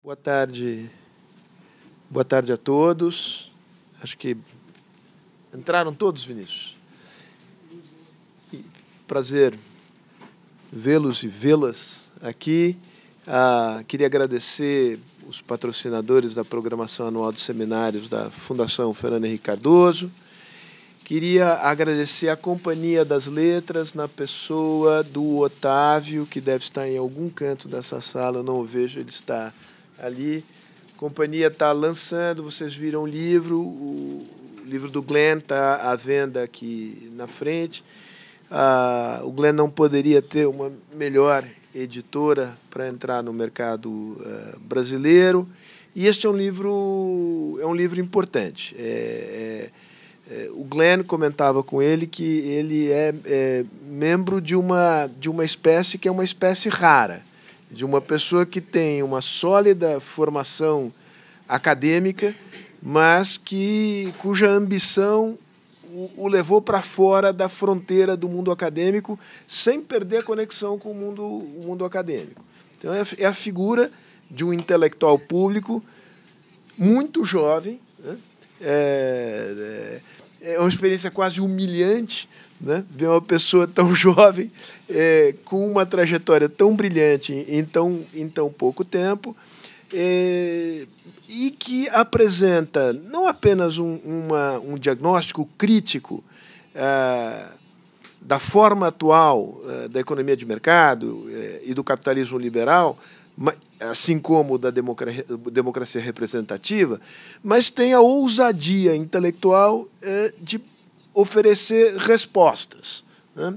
Boa tarde a todos. Acho que entraram todos, Vinícius. Prazer vê-los e vê-las aqui. Queria agradecer os patrocinadores da programação anual de seminários da Fundação Fernando Henrique Cardoso. Queria agradecer a Companhia das Letras, na pessoa do Otávio, que deve estar em algum canto dessa sala, eu não o vejo, ele está ali. A companhia está lançando, vocês viram o livro do Glenn está à venda aqui na frente. O Glenn não poderia ter uma melhor editora para entrar no mercado brasileiro. E este é um livro importante. O Glenn comentava com ele que ele é membro de uma espécie que é uma espécie rara, de uma pessoa que tem uma sólida formação acadêmica, mas cuja ambição o levou para fora da fronteira do mundo acadêmico, sem perder a conexão com o mundo acadêmico. Então, é a figura de um intelectual público muito jovem, né? É uma experiência quase humilhante, né? Ver uma pessoa tão jovem, com uma trajetória tão brilhante em tão pouco tempo, e que apresenta não apenas um diagnóstico crítico da forma atual da economia de mercado e do capitalismo liberal, assim como da democracia representativa, mas tem a ousadia intelectual de oferecer respostas, né?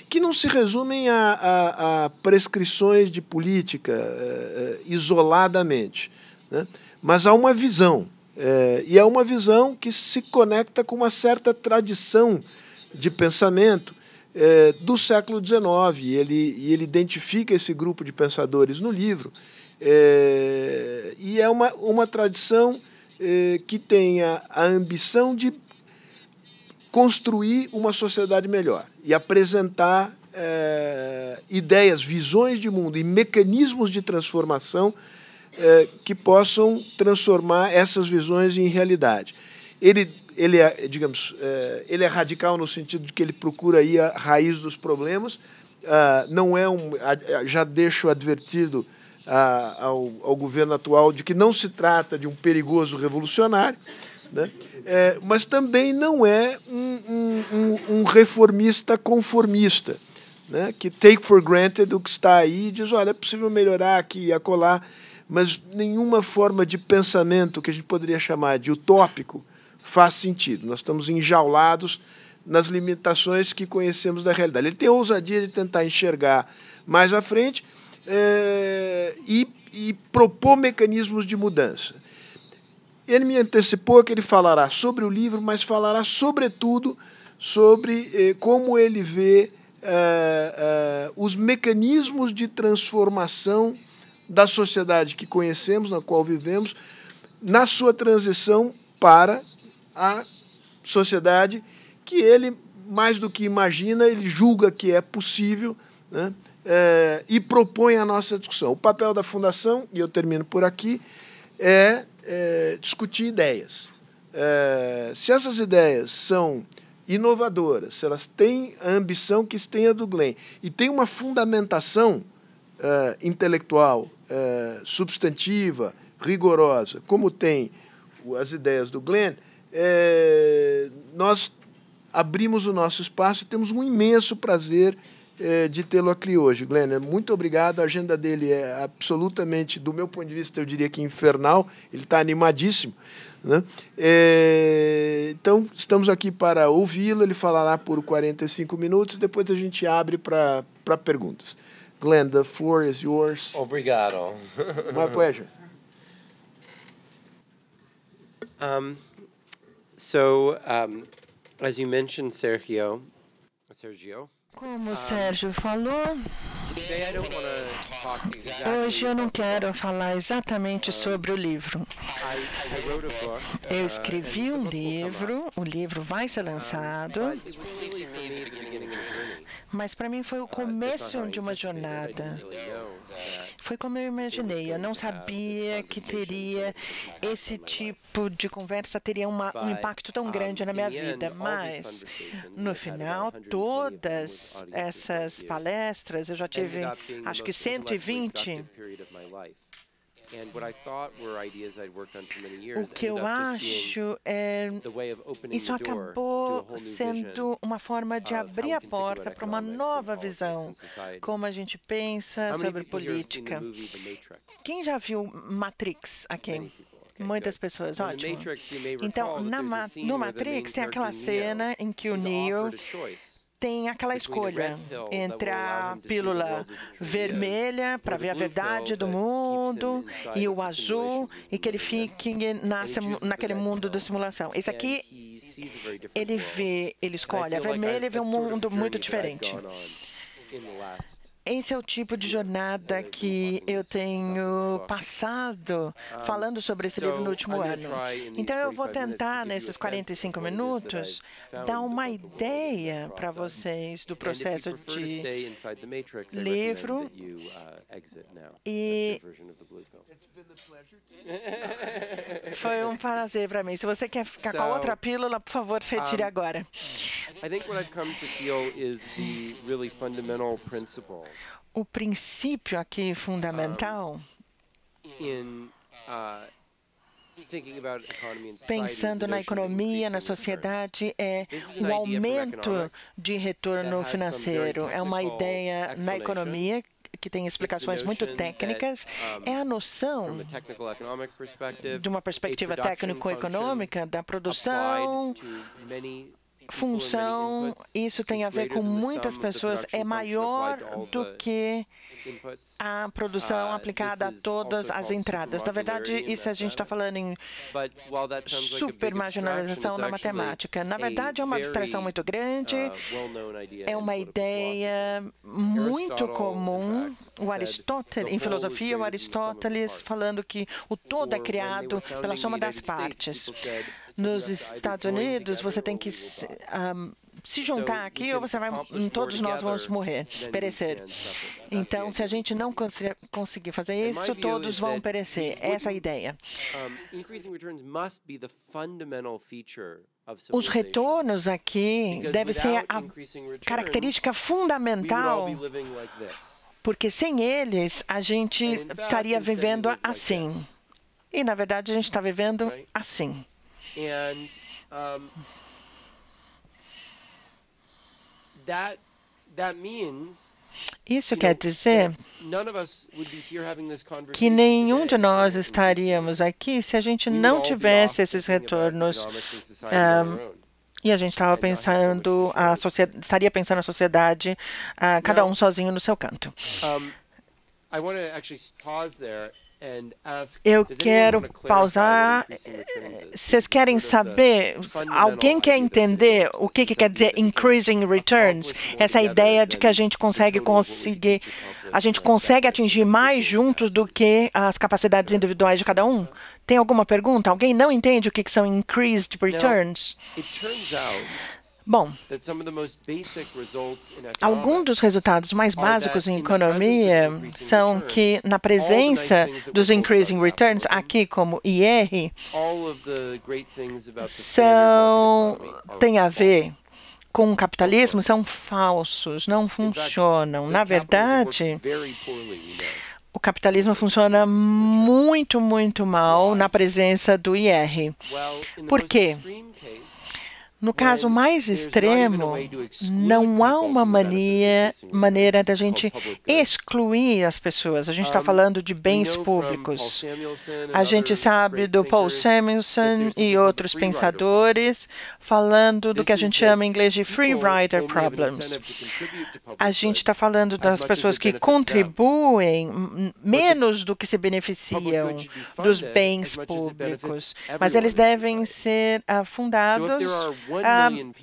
Que não se resumem a prescrições de política isoladamente, né? Mas há uma visão, e é uma visão que se conecta com uma certa tradição de pensamento do século XIX, e ele identifica esse grupo de pensadores no livro, e é uma tradição que tem a ambição de construir uma sociedade melhor e apresentar ideias, visões de mundo e mecanismos de transformação que possam transformar essas visões em realidade. Ele é radical no sentido de que ele procura ir à raiz dos problemas. Não é já deixo advertido ao governo atual de que não se trata de um perigoso revolucionário, né? Mas também não é um reformista conformista, né? Que take for granted o que está aí e diz, olha, é possível melhorar aqui e acolá, mas nenhuma forma de pensamento que a gente poderia chamar de utópico faz sentido. Nós estamos enjaulados nas limitações que conhecemos da realidade. Ele tem a ousadia de tentar enxergar mais à frente e propor mecanismos de mudança. Ele me antecipou que ele falará sobre o livro, mas falará, sobretudo, sobre como ele vê os mecanismos de transformação da sociedade que conhecemos, na qual vivemos, na sua transição para a sociedade que ele, mais do que imagina, ele julga que é possível, né? E propõe a nossa discussão. O papel da Fundação, e eu termino por aqui, é discutir ideias. Se essas ideias são inovadoras, se elas têm a ambição que tem a do Glenn e tem uma fundamentação intelectual substantiva, rigorosa, como tem as ideias do Glenn, nós abrimos o nosso espaço e temos um imenso prazer de tê-lo aqui hoje. Glenn, muito obrigado. A agenda dele é absolutamente, do meu ponto de vista, eu diria que infernal. Ele está animadíssimo, né? Então, estamos aqui para ouvi-lo. Ele falará por 45 minutos, depois a gente abre para perguntas. Glenn, the floor is yours. Obrigado. My pleasure. As you mentioned, Sergio, como o Sérgio falou, hoje eu não quero falar exatamente sobre o livro. Eu escrevi um livro, o livro vai ser lançado, mas para mim foi o começo de uma jornada. Foi como eu imaginei. Eu não sabia que teria esse tipo de conversa, teria um impacto tão grande na minha vida. Mas, no final, todas essas palestras, eu já tive, acho que 120. O que eu acho é isso acabou sendo uma forma de abrir a porta para uma nova visão, como a gente pensa sobre política. Quem já viu Matrix aqui? Muitas pessoas, ótimo. Então, no Matrix tem aquela cena em que o Neo tem aquela escolha entre a pílula vermelha para ver a verdade do mundo e o azul e que ele fique naquele mundo da simulação. Esse aqui, ele escolhe a vermelha e vê um mundo muito diferente. Esse é o tipo de jornada que eu tenho passado falando sobre esse livro no último ano. Então, eu vou tentar, nesses 45 minutos, dar uma ideia para vocês do processo de livro. E foi um prazer para mim. Se você quer ficar com a outra pílula, por favor, se retire agora. O princípio aqui fundamental, pensando na economia, na sociedade, é o aumento de retorno financeiro. É uma ideia na economia que tem explicações muito técnicas, é a noção, de uma perspectiva técnico-econômica, da produção, função, isso tem a ver com muitas pessoas, é maior do que a produção aplicada a todas as entradas. Na verdade, isso a gente está falando em supermarginalização na matemática. Na verdade, é uma abstração muito grande, é uma ideia muito comum. O Aristóteles, em filosofia, o Aristóteles falando que o todo é criado pela soma das partes. Nos Estados Unidos, você tem que se juntar aqui ou todos nós vamos morrer, perecer. Então, se a gente não conseguir fazer isso, todos vão perecer. Essa é a ideia. Os retornos aqui devem ser a característica fundamental, porque sem eles, a gente estaria vivendo assim. E, na verdade, a gente está vivendo assim. Isso quer dizer que nenhum de nós estaríamos aqui se a gente não tivesse esses retornos. E a gente estava pensando, estaria pensando a sociedade, cada um sozinho no seu canto. Eu quero pausar. Vocês querem saber? Alguém quer entender o que quer dizer increasing returns? Essa ideia de que a gente consegue atingir mais juntos do que as capacidades individuais de cada um? Tem alguma pergunta? Alguém não entende o que são increased returns? Bom, alguns dos resultados mais básicos em economia são que, na presença dos increasing returns, aqui como IR, tem a ver com o capitalismo, são falsos, não funcionam. Na verdade, o capitalismo funciona muito, muito mal na presença do IR. Por quê? No caso mais extremo, não há uma maneira da gente excluir as pessoas. A gente está falando de bens públicos. A gente sabe do Paul Samuelson e outros pensadores falando do que a gente chama em inglês de free rider problems. A gente está falando das pessoas que contribuem menos do que se beneficiam dos bens públicos, mas eles devem ser fundados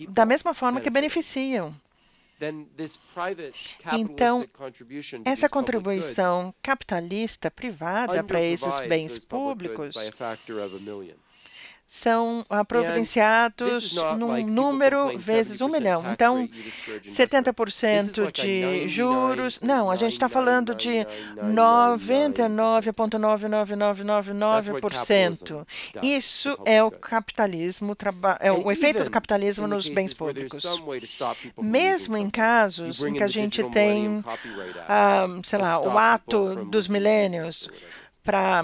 da mesma forma que beneficiam. Então, essa contribuição capitalista privada para esses bens públicos são providenciados num número vezes 1 milhão. Então, 70% de juros. Não, a gente está falando de 99,99999%. Isso é o capitalismo, é o efeito do capitalismo nos bens públicos. Mesmo em casos em que a gente tem, sei lá, o ato dos milênios, para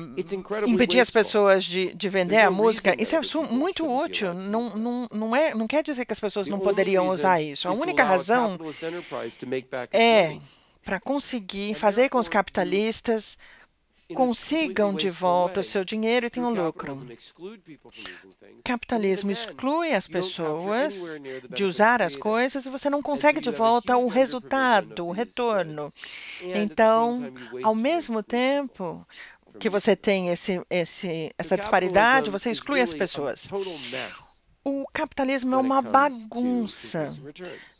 impedir as pessoas de vender a música, isso é muito útil. Não quer dizer que as pessoas não poderiam usar isso. A única razão é para conseguir fazer com que os capitalistas consigam de volta o seu dinheiro e tenham lucro. Capitalismo exclui as pessoas de usar as coisas e você não consegue de volta o resultado, o retorno. Então, ao mesmo tempo que você tem essa disparidade, você exclui as pessoas. O capitalismo é uma bagunça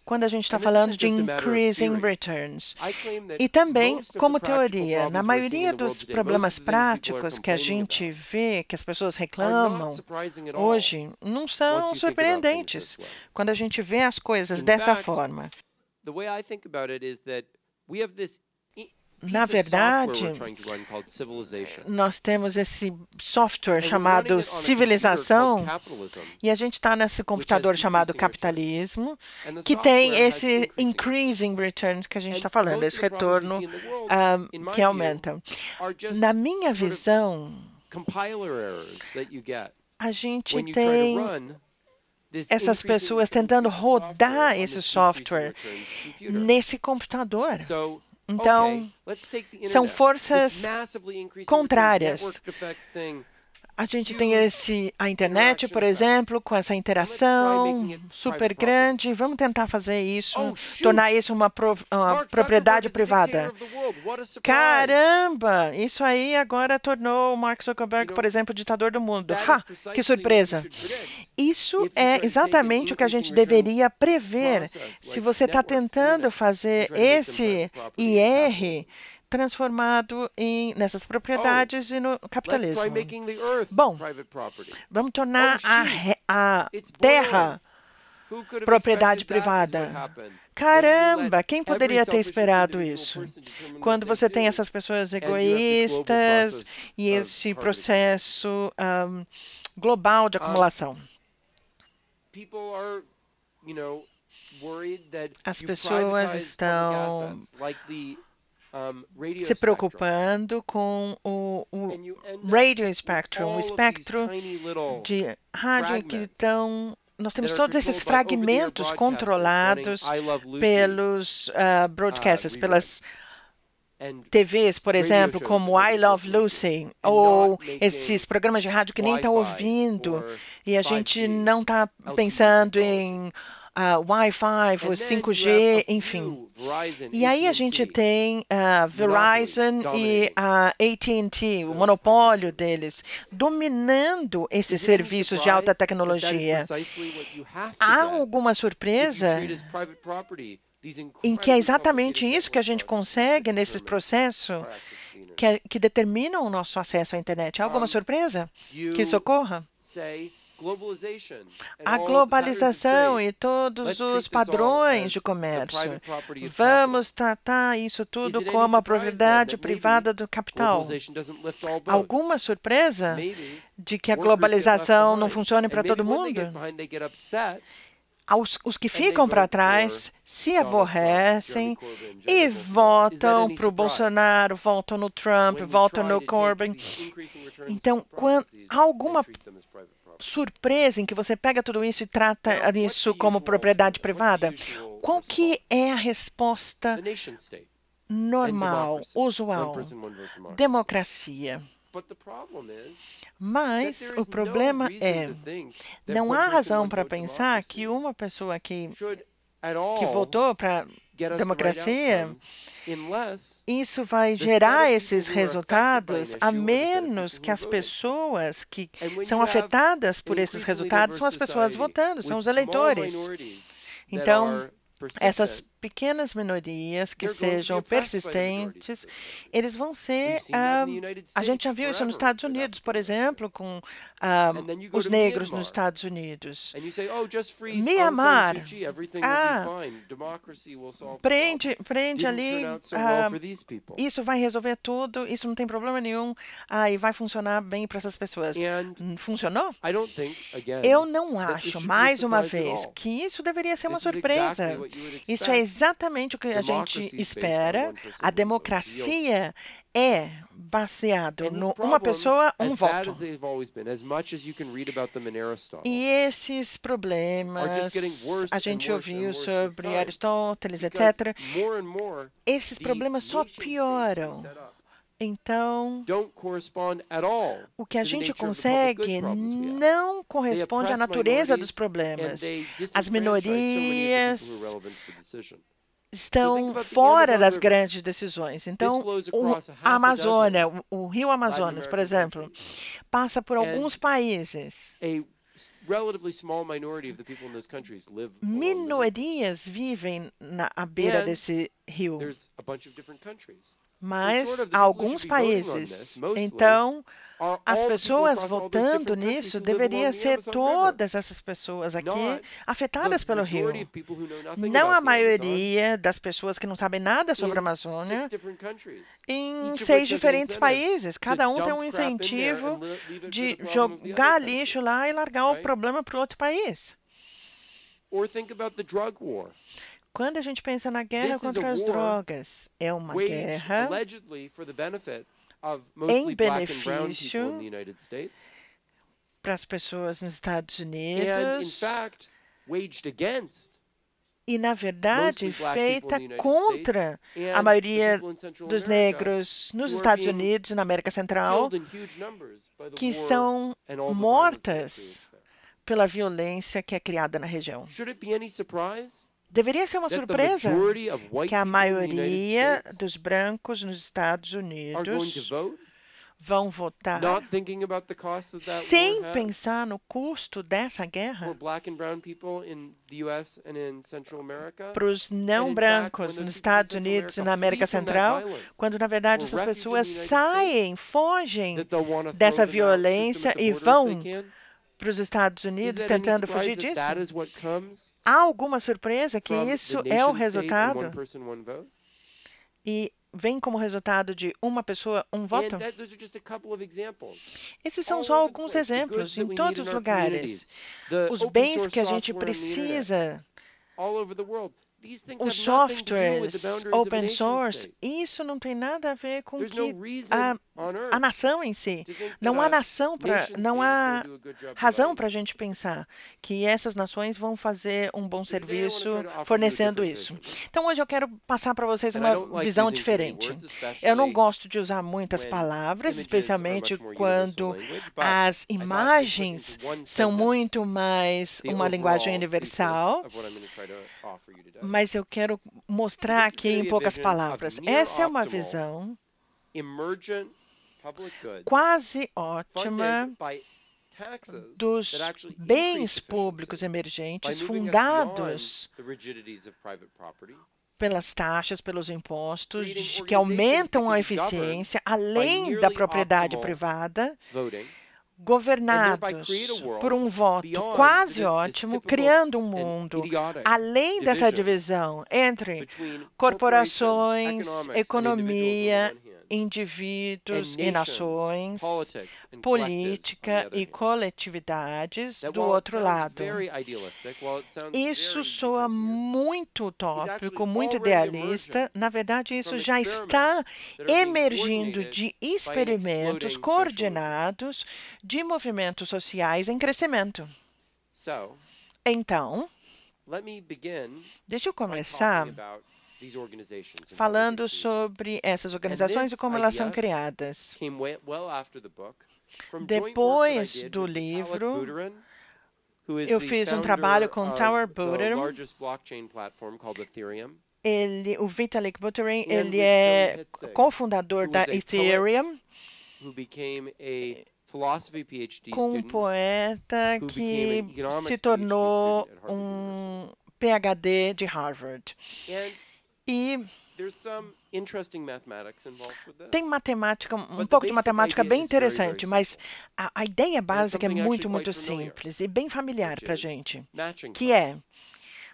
quando a gente está falando de increasing returns. E também, como teoria, na maioria dos problemas práticos que a gente vê, que as pessoas reclamam hoje, não são surpreendentes quando a gente vê as coisas dessa forma. Na verdade, nós temos esse software chamado civilização e a gente está nesse computador chamado capitalismo, que tem esse increasing returns que a gente está falando, esse retorno que aumenta. Na minha visão, a gente tem essas pessoas tentando rodar esse software nesse computador. Então, são forças contrárias. A gente tem a internet, por exemplo, com essa interação super grande. Vamos tentar fazer isso, tornar isso uma propriedade privada. Caramba! Isso aí agora tornou o Mark Zuckerberg, por exemplo, ditador do mundo. Que surpresa! Isso é exatamente o que a gente deveria prever se você está tentando fazer esse IR transformado nessas propriedades e no capitalismo. Bom, vamos tornar a terra propriedade privada. Caramba, quem poderia ter esperado isso? Quando você tem essas pessoas egoístas e esse processo global de acumulação. As pessoas estão se preocupando com o radio spectrum, o espectro de rádio que estão... Nós temos todos esses fragmentos controlados pelos broadcasters, pelas TVs, por exemplo, como I Love Lucy, ou esses programas de rádio que nem estão ouvindo, e a gente não está pensando em Wi-Fi, o 5G, enfim. E aí a gente tem Verizon e a AT&T, o monopólio deles, dominando esses serviços de alta tecnologia. Há alguma surpresa em que é exatamente isso que a gente consegue nesse processo que determina o nosso acesso à internet? Há alguma surpresa que isso ocorra? A globalização e todos os padrões de comércio. Vamos tratar isso tudo como a propriedade privada do capital. Alguma surpresa de que a globalização não funcione para todo mundo? Os que ficam para trás se aborrecem e votam para o Bolsonaro, votam no Trump, votam no Corbyn. Então, há alguma surpresa em que você pega tudo isso e trata isso como propriedade privada? Qual que é a resposta normal, usual? Democracia. Mas o problema não há razão para pensar que uma pessoa que votou para democracia, isso vai gerar esses resultados, a menos que as pessoas que são afetadas por esses resultados são as pessoas votando, são os eleitores. Então, essas pequenas minorias que sejam persistentes, eles vão ser... a gente já viu isso nos Estados Unidos, por exemplo, com os negros nos Estados Unidos. Myanmar, prende ali, isso vai resolver tudo, isso não tem problema nenhum, e vai funcionar bem para essas pessoas. Funcionou? Eu não acho, mais uma vez, que isso deveria ser uma surpresa. Isso é exatamente o que a gente espera. A democracia é baseado no uma pessoa, um voto. E esses problemas, a gente ouviu sobre Aristóteles, etc. Esses problemas só pioram. Então, o que a gente consegue não corresponde à natureza dos problemas. As minorias estão fora das grandes decisões. Então, a Amazônia, o rio Amazonas, por exemplo, passa por alguns países. Minorias vivem à beira desse rio. Mas há alguns países. Então, as pessoas votando nisso deveriam ser todas essas pessoas aqui afetadas pelo rio. Não a maioria das pessoas que não sabem nada sobre a Amazônia em 6 diferentes países. Cada um tem um incentivo de jogar lixo lá e largar o problema para o outro país. Quando a gente pensa na guerra contra as drogas, é uma guerra em benefício para as pessoas nos Estados Unidos e, na verdade, feita contra a maioria dos negros nos Estados Unidos e na América Central, que são mortas pela violência que é criada na região. Deveria ser uma surpresa que a maioria dos brancos nos Estados Unidos vão votar sem pensar no custo dessa guerra para os não brancos nos Estados Unidos e na América Central, quando, na verdade, essas pessoas saem, fogem dessa violência e vão para os Estados Unidos tentando fugir disso? Há alguma surpresa que isso é o resultado? E vem como resultado de uma pessoa, um voto? Esses são só alguns exemplos em todos os lugares. Os bens que a gente precisa, os softwares open source, isso não tem nada a ver com a nação em si. Não há razão para a gente pensar que essas nações vão fazer um bom serviço fornecendo isso. Então, hoje eu quero passar para vocês uma visão diferente. Eu não gosto de usar muitas palavras, especialmente quando as imagens são muito mais uma linguagem universal, mas eu quero mostrar aqui em poucas palavras. Essa é uma visão quase ótima dos bens públicos emergentes fundados pelas taxas, pelos impostos, que aumentam a eficiência, além da propriedade privada, governados por um voto quase ótimo, criando um mundo além dessa divisão entre corporações, economia, indivíduos e nações, política e coletividades do outro lado. Isso soa muito utópico, muito idealista. Na verdade, isso já está emergindo de experimentos coordenados de movimentos sociais em crescimento. Então, deixa eu começar falando sobre essas organizações e como elas são criadas. Depois do livro, eu fiz um trabalho com Tower Buterin. O Vitalik Buterin, ele é cofundador da Ethereum, com um poeta que se tornou um PhD de Harvard. And E there's some interesting mathematics involved with this. tem matemática, um But the pouco de basic matemática idea bem is very, very interessante, mas a ideia básica é something muito, actually muito quite familiar, simples e bem familiar which para a is gente, matching que é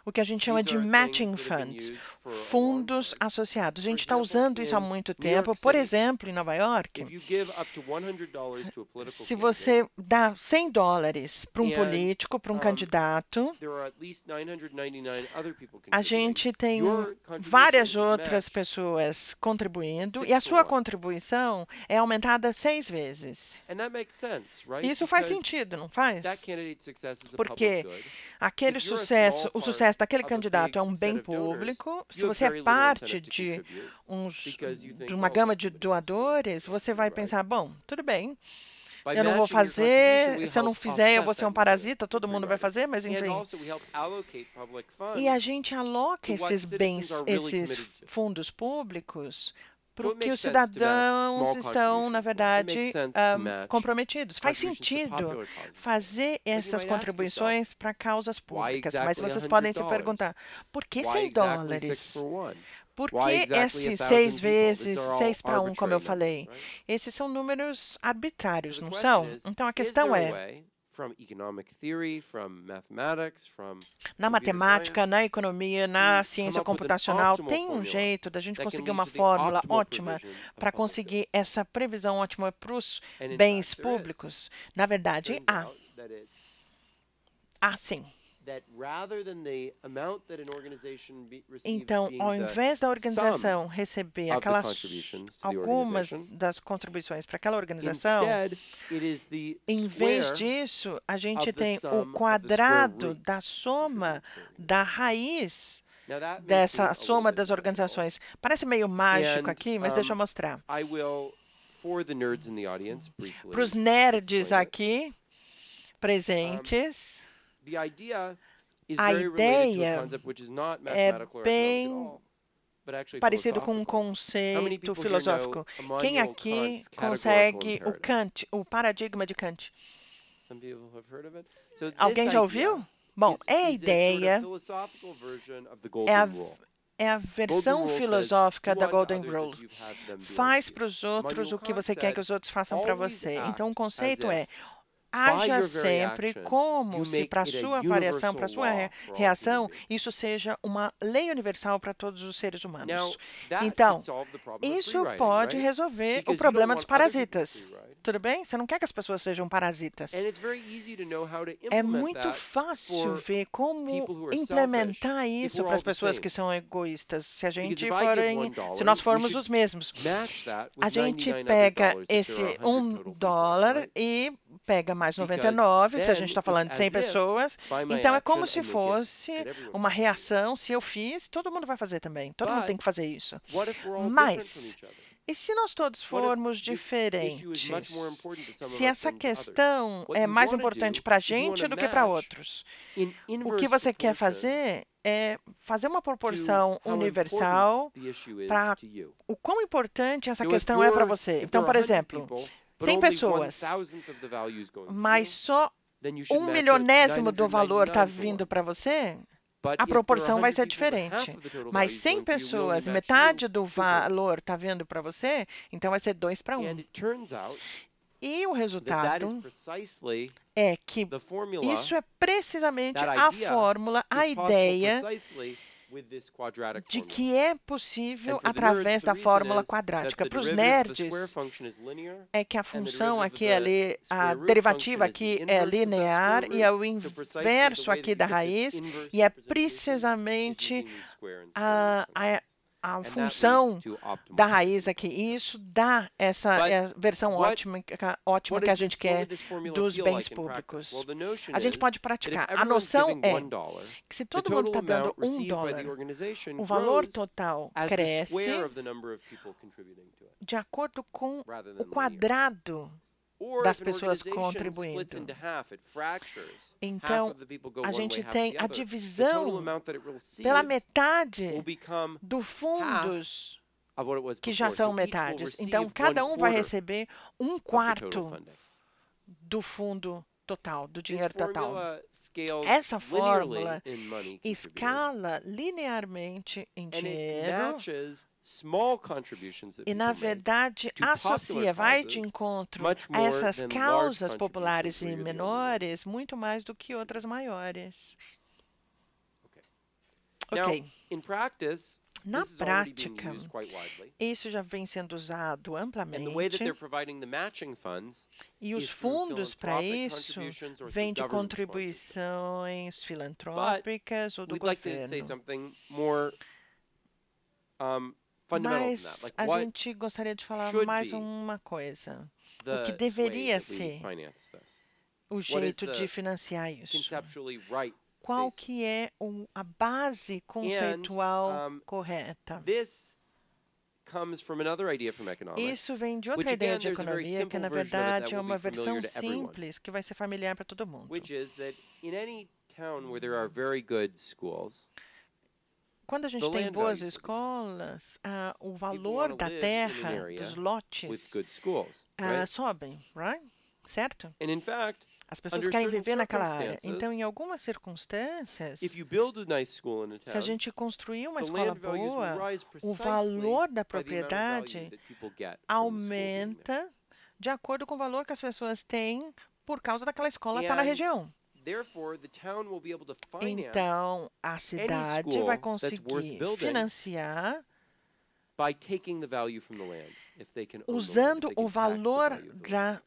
o que a gente chama These de are matching things that have been funds, used for a long fundos time. associados. A For gente está example, usando isso há in muito New York tempo. Por City, exemplo, em Nova York, If you give up to $100 to a political se candidate, você dá $100 para um And, político, para um candidato, there are at least 999 other people a contributing. gente tem Your contribution várias is outras matched. pessoas contribuindo 6 e a sua for 1. contribuição é aumentada 6 vezes. And that makes sense, right? Isso faz Because sentido, não faz? that candidate's success is a Porque public good. aquele If you're a sucesso, small o part sucesso daquele of a candidato big é um bem set of donors, público, se you have você very é little parte incentive to de contribute because you think, de uma well, gama we're de committed to doadores, the você vai right? pensar, bom, tudo bem, By eu não vou matching your fazer, contribution, se eu we não help fizer, eu vou offset ser um that parasita, incentive todo for mundo free vai riders. fazer, mas And enfim. also we help allocate public funds E a gente aloca to what esses citizens bens, are really esses committed to. fundos públicos para So o it que makes os sense to match cidadãos small estão, na contributions. It verdade, makes sense to match comprometidos. Faz contributions to sentido popular causes. fazer you essas might ask contribuições para causas públicas, mas exactly vocês podem se $100? perguntar, por que Why 100 exactly 6 dólares? for 1? Por Why que exactly esses 1,000 6 people? vezes, These are all 6 para 1, como eu arbitrary falei? numbers, right? Esses são números arbitrários, So the não question são? is, Então a is questão there a é, way from economic theory, from mathematics, from na computer matemática, science, na economia, na to ciência come up with an computacional, optimal tem um formula jeito da gente that can conseguir lead uma to the fórmula optimal ótima provision of para public conseguir essa previsão ótima para os And in bens fact, there is. públicos? Na verdade, Turns há. out that it's Sim. that rather than the amount that an organization receives Então, being ao the invés da sum organização receber of the aquelas contributions to the algumas organization, das contribuições para aquela organização, instead, it is the em vez square disso, a gente of the tem sum o of the quadrado square da roots soma da raiz Now that may seem dessa a little soma bit das technical. organizações. Parece meio mágico And, aqui, mas deixa eu mostrar. I will, for the nerds in the audience, briefly Para os nerds explain it. aqui presentes, The idea is a very related to a ideia concept which is not é mathematical or economic bem at all, but actually parecido com um philosophical. How many conceito people here filosófico. know Quem Immanuel aqui Kant's categorical consegue o imperative? Kant, o paradigma de Kant? Some people have heard of it. So Alguém this já idea ouviu? Bom, is é a a sort of ideia, philosophical version of the é golden a, rule. é a versão Golden Rule filosófica says, da "Do Golden unto others Rule. as you've had them do Faz unto para you." os outros Immanuel o que Kant você quer que said, os outros façam para "Always você. act Então o as conceito if é: by haja your very sempre action, como you se make para a it a sua variação, universal para a sua law for all reação, human beings. isso seja uma lei universal para todos os seres Now, humanos. that Então, could solve the problem of isso free riding, pode right? resolver Because o you don't problema dos want other people to parasitas. free ride. Tudo bem? Você não quer que as pessoas sejam parasitas. And it's very easy to know how to É implement muito that fácil for ver como people who are implementar selfish if isso we're para as all the pessoas same. que são egoístas. Se a gente Because if I give forem, $1, se nós we formos should os mesmos, match that with a gente 99 pega other dollars if esse there are 100 total $1 people, right? e pega mais Because 99, se a then gente está it's falando de 100 as if, pessoas. by my Então é como action, se I make it fosse that everyone uma can do. reação. Se eu fiz, todo mundo vai fazer também. Todo mundo But tem que fazer isso. What if we're all different from Mas, each other? e se nós todos What if formos this issue is diferentes? much more important to some of Se us essa than to others? questão What é you mais wanna importante do para a is you gente wanna do que para match outros. in O inverse que você quer proportion fazer é fazer uma to proporção how universal important the issue is para to you. o quão importante essa So questão é para você. if Então, there por are 100 exemplo, people, but 100 only pessoas, 1,000th of the value is going to mas you, só then you should match it milionésimo do valor está 999 for vindo one. para você, But a if there are proporção vai 100 ser people, but half diferente. of the total Mas value is 100 going to you, we only pessoas, match metade you do 2 for 1. valor está vindo para você, então vai ser 2 para 1. And it turns out E o that is resultado precisely é que the formula isso é precisamente that a idea fórmula, a is possible ideia precisely with this quadratic de formula. que é possível And for the através nerds, the da reason fórmula is quadrática. that Para os the derivative of the nerds, square function is linear, é que a and the função derivative of aqui the ali, a square root derivativa function is aqui the é inverse of that linear square e é o root. So precisely the inverso way aqui that da you get raiz, this inverse e é representation is precisamente using these square and square root functions. a And that função leads to optimal da raiz aqui. E isso dá essa But versão what ótima que a does gente this- what quer would this formula dos feel bens like in practice? públicos. Well, the notion A gente is pode that if praticar. A everyone's noção giving é $1, que se the todo mundo total está dando amount received by $1, the organization o valor grows total as the cresce square of the number of people contributing to it, de acordo com rather than o linear. quadrado Or das if an pessoas organization contribuindo. splits into half, it fractures. Então, Half of the people go a one gente way, half tem the a other. The divisão total amount that it receives pela will metade become dos fundos of what it was que já before. são So each will metades. receive Então, cada vai 1/4 receber of the total quarto funding. do fundo total, do This dinheiro total. formula scales Essa linearly fórmula in money contributed, escala linearmente em and it dinheiro matches small contributions that e, na people make verdade, to popular associa, vai de causes encontro much a more essas than large causas contributions populares where e you're the only one. menores muito mais do que outras maiores. Okay. Ok. Now, in practice, Na this is already being prática, used quite widely. isso já vem sendo usado And the way that amplamente they're providing the matching funds e os is through fundos para philanthropic isso contributions or vêm through de government sponsorship. contribuições filantrópicas ou do We'd like to say governo. something more fundamental than that. Mas Like a what gente gostaria de falar should mais be uma coisa. O the que way deveria that we ser finance this? o What is jeito de the financiar isso? conceptually right Qual basis? que é a base conceitual correta? This comes from another idea from economics, Isso vem de which outra ideia again, de there's a very economia que, simple na version of it that verdade, é will uma be familiar versão to everyone, simples que vai ser familiar para todo mundo. which is that in any town where there are very good schools, Quando a gente the tem land boas value for escolas, o people valor wanna da live in an terra, area dos with lotes, good schools, right? sobem, right? Certo? And in fact, As pessoas under querem certain viver naquela área. circumstances, Então, em algumas circunstâncias, if you build a nice school in a se a town, gente construir uma the escola land values will boa, rise o precisely valor da by the amount of value propriedade that people get from the school being there. aumenta de acordo com o valor que as pessoas têm por causa daquela escola estar na And região. therefore, the town will be able to finance Então, a cidade school vai that's worth conseguir building financiar by taking the value from the land, if they can own the land, if usando they can o tax the valor value of the land.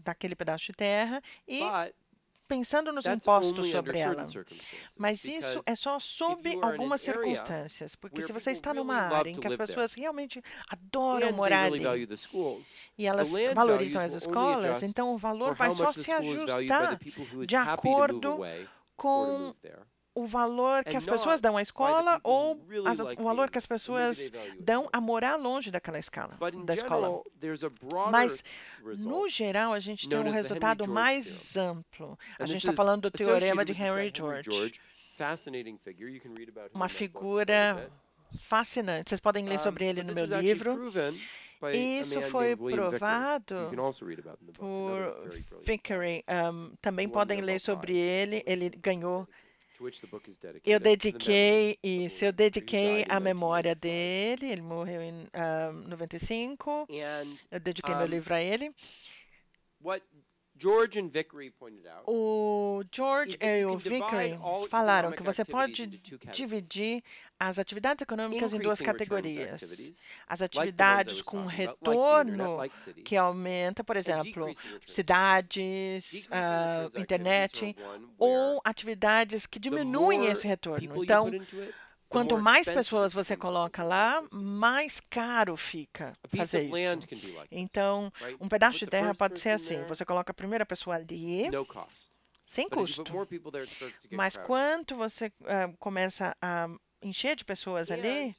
daquele pedaço de terra e But pensando nos that's impostos only under sobre ela. certain circumstances. Mas isso Because é só sob you are in an algumas area circunstâncias, porque where se você people está numa really love área em to que as live there, pessoas realmente adoram and they morar really value ali the schools, e elas the land valorizam as values will only escolas, adjust então o valor for vai how só much the se school is valued by the ajustar people who is de happy to move acordo away or to com move there. o valor que And as pessoas not dão à by the escola people who ou really like o valor being que as there, or maybe pessoas they value it dão more. a morar longe daquela escola. But in Da escola. general, there's a broader Mas, no result. geral, a gente tem known um as the Henry resultado George mais amplo. A And gente this está is falando do teorema associated de with this Henry guy, George. Fascinating figure. You can read about him Uma in that book quite a figura bit. fascinante. Vocês podem ler sobre ele But no this meu was actually livro. proven by a Isso man foi named William Vickery. provado You can also read about in the book. Another por very brilliant Vickery. Também Won the podem Nobel ler sobre Prize. ele. Ele ganhou. to which the book is dedicated. Eu to the dediquei, memory isso, eu of William Vickery, who dediquei died in a memória 1985. dele. Ele morreu em 95. And Eu dediquei meu livro a ele. what George and Vickery pointed out O George is that you e o can divide Vickery all falaram economic que você activities pode into two categories. dividir as atividades econômicas em duas Increasing returns categorias. activities, As like the ones I atividades was com talking about, like the retorno internet, like cities, que aumenta, por and exemplo, decreasing returns. cidades, Decreasing returns internet, activities are one ou where atividades que the diminuem more esse retorno. people you Então, put into it, the quanto more mais expensive pessoas it você becomes to coloca live lá, there. mais caro fica A piece fazer of land isso. can be like this, Então, right? um pedaço Put de the terra first pode ser person assim: there, você coloca a primeira pessoa ali, no cost. sem But as you custo. put more people there, it starts to get Mas crowded. quando você começa a encher de pessoas ali, And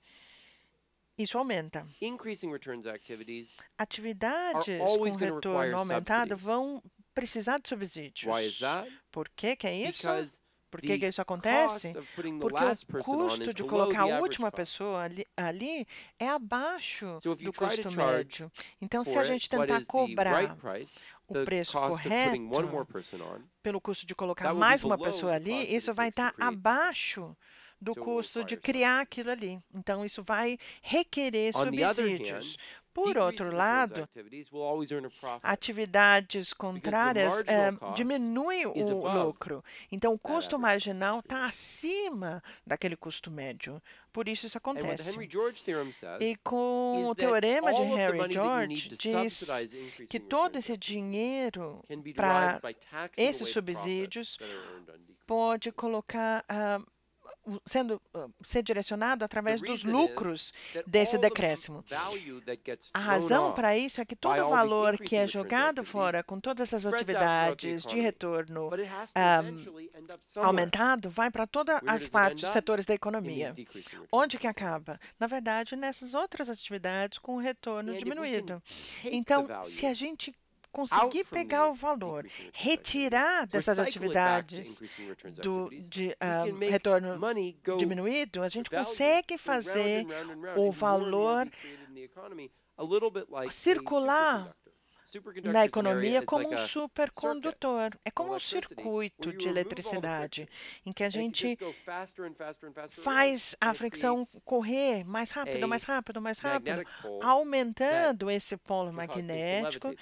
isso aumenta. increasing returns activities Atividades are com always gonna retorno require aumentado subsidies. vão precisar de subsídios. Why is that? Por que que é isso? Because Por que que the isso acontece? cost of putting the Porque last o person on is custo de below colocar the a average última cost. pessoa ali é abaixo So if you do try to custo charge médio. Então, se for a it, gente what tentar is the cobrar right price, o the preço cost of putting one correto more person on, pelo custo de colocar that will be mais uma below pessoa the cost ali, that isso it vai takes to estar create abaixo do So it will custo de require criar subsidies. aquilo ali. Então, isso vai requerer On the other subsídios. hand, Por decreasing outro returns lado, activities will always earn a profit. atividades contrárias marginal cost diminuem is o above lucro. Então, o that custo average marginal está acima daquele custo médio. Por isso, isso And what the acontece. Henry George theorem says E com is o that teorema de all of the Henry money that you need George to diz subsidize increasing que todo returns esse dinheiro can be para derived by taxing esses away subsídios profits that are earned on decreasing pode colocar ser direcionado através dos lucros desse decréscimo. A razão para isso é que todo o valor que é jogado fora com todas essas atividades de retorno aumentado vai para todas as partes, setores da economia. Onde que acaba? Na verdade, nessas outras atividades com retorno diminuído. Então, se a gente conseguir pegar o valor, retirar dessas atividades de retorno diminuído, a gente consegue fazer o valor circular na economia como um supercondutor. É como um circuito de eletricidade, em que a gente faz a fricção correr mais rápido, mais rápido, mais rápido, aumentando esse polo magnético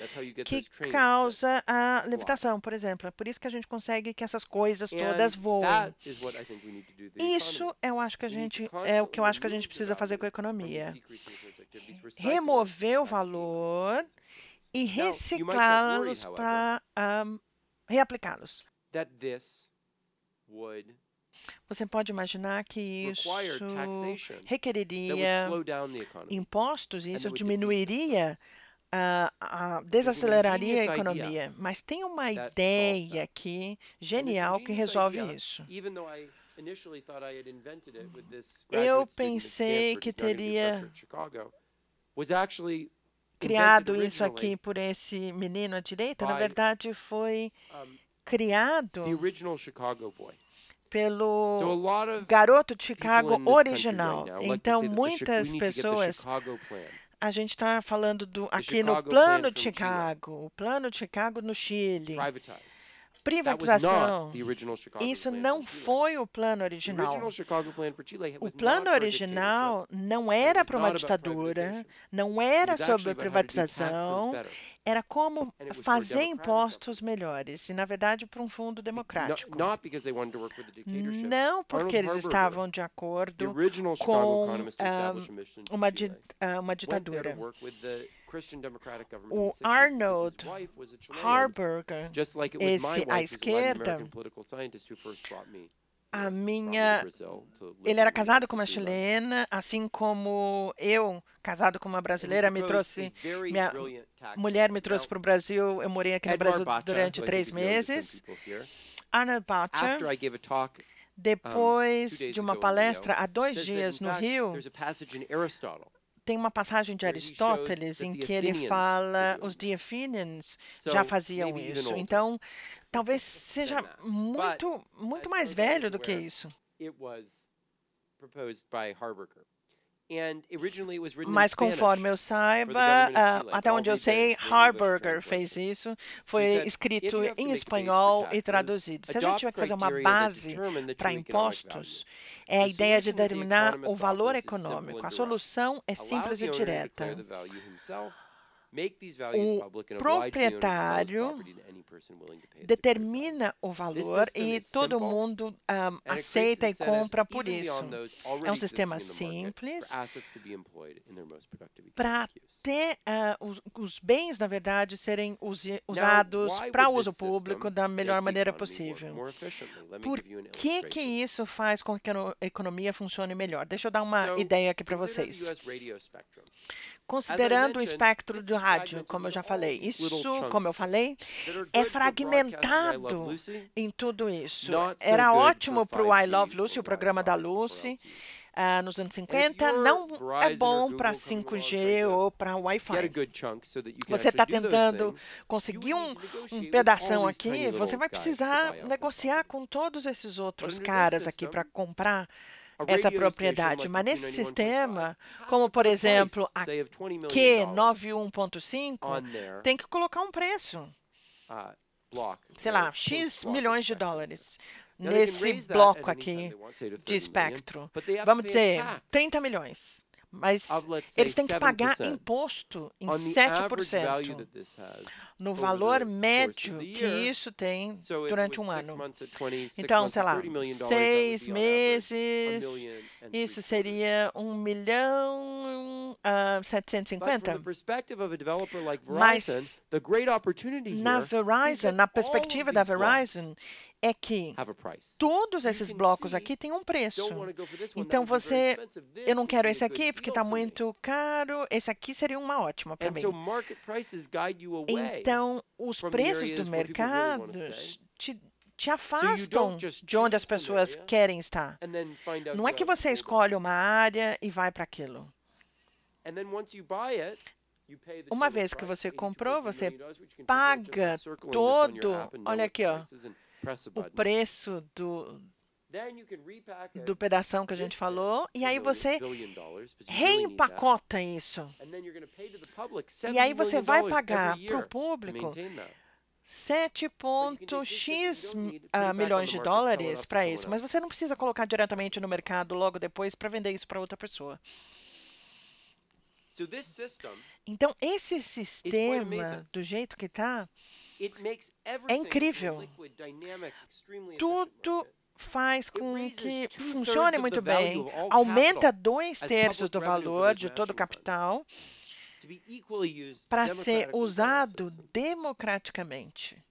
que causa a levitação, por exemplo. É por isso que a gente consegue que essas coisas todas voem. Isso é o que eu acho que a gente precisa fazer com a economia. Remover o valor e reciclá-los para reaplicá-los. Você pode imaginar que isso requeriria impostos e isso diminuiria, desaceleraria a economia. Mas tem uma ideia aqui genial que resolve isso. Eu pensei que teria criado isso aqui por esse menino à direita. Na verdade, foi criado pelo garoto de Chicago original. Então, muitas pessoas... A gente está falando aqui no Plano de Chicago, o Plano de Chicago no Chile. Privatização, isso não foi o plano original. O plano original não era para uma ditadura, não era sobre privatização, era como fazer impostos melhores, e na verdade para um fundo democrático. Não porque eles estavam de acordo com uma ditadura. O Arnold Harburger, esse à esquerda, ele era casado com uma chilena, assim como eu, casado com uma brasileira, minha mulher me trouxe para o Brasil, eu morei aqui no Brasil durante 3 meses. Arnold Butcher, depois de uma palestra há 2 dias no Rio, tem uma passagem de Aristóteles em que ele fala os The Athenians já faziam isso. Então, talvez seja muito mais velho do que isso. Mas conforme eu saiba, até onde eu sei, Harburger fez isso, foi escrito em espanhol e traduzido. Se a gente tiver que fazer uma base para impostos, é a ideia de determinar o valor econômico. A solução é simples e direta. O proprietário determina o valor e todo mundo aceita e compra por isso. É um sistema simples para ter os bens, na verdade, serem usados para uso público da melhor maneira possível. Por que isso faz com que a economia funcione melhor? Deixa eu dar uma ideia aqui para vocês. Considerando o espectro do rádio, como eu já falei, isso, como eu falei, é fragmentado em tudo isso. Era ótimo para o I Love Lucy, o programa da Lucy, nos anos 50, não é bom para 5G ou para Wi-Fi. Você está tentando conseguir um pedação aqui, você vai precisar negociar com todos esses outros caras aqui para comprar essa propriedade. Mas nesse sistema, como por exemplo a Q91.5, tem que colocar um preço, sei lá, X milhões de dólares nesse bloco aqui de espectro. Vamos dizer 30 milhões. Mas eles têm que pagar imposto em 7% no valor médio que isso tem durante um ano. Então, sei lá, 6 meses, isso seria 1.750.000. Mas na Verizon, na perspectiva da Verizon, é que todos esses blocos aqui têm um preço. Então, eu não quero esse aqui porque está muito caro, esse aqui seria uma ótima para mim. Então, os preços do mercado te afastam de onde as pessoas querem estar. Não é que você escolhe uma área e vai para aquilo. Uma vez que você comprou, você paga todo, olha aqui, ó, o preço do pedação que a gente falou, e aí você reempacota isso. E aí você vai pagar para o público 7,x milhões de dólares para isso, mas você não precisa colocar diretamente no mercado logo depois para vender isso para outra pessoa. Então, esse sistema, do jeito que está, é incrível. Tudo faz com que funcione muito bem. Aumenta 2/3 do valor de todo o capital para ser usado democraticamente.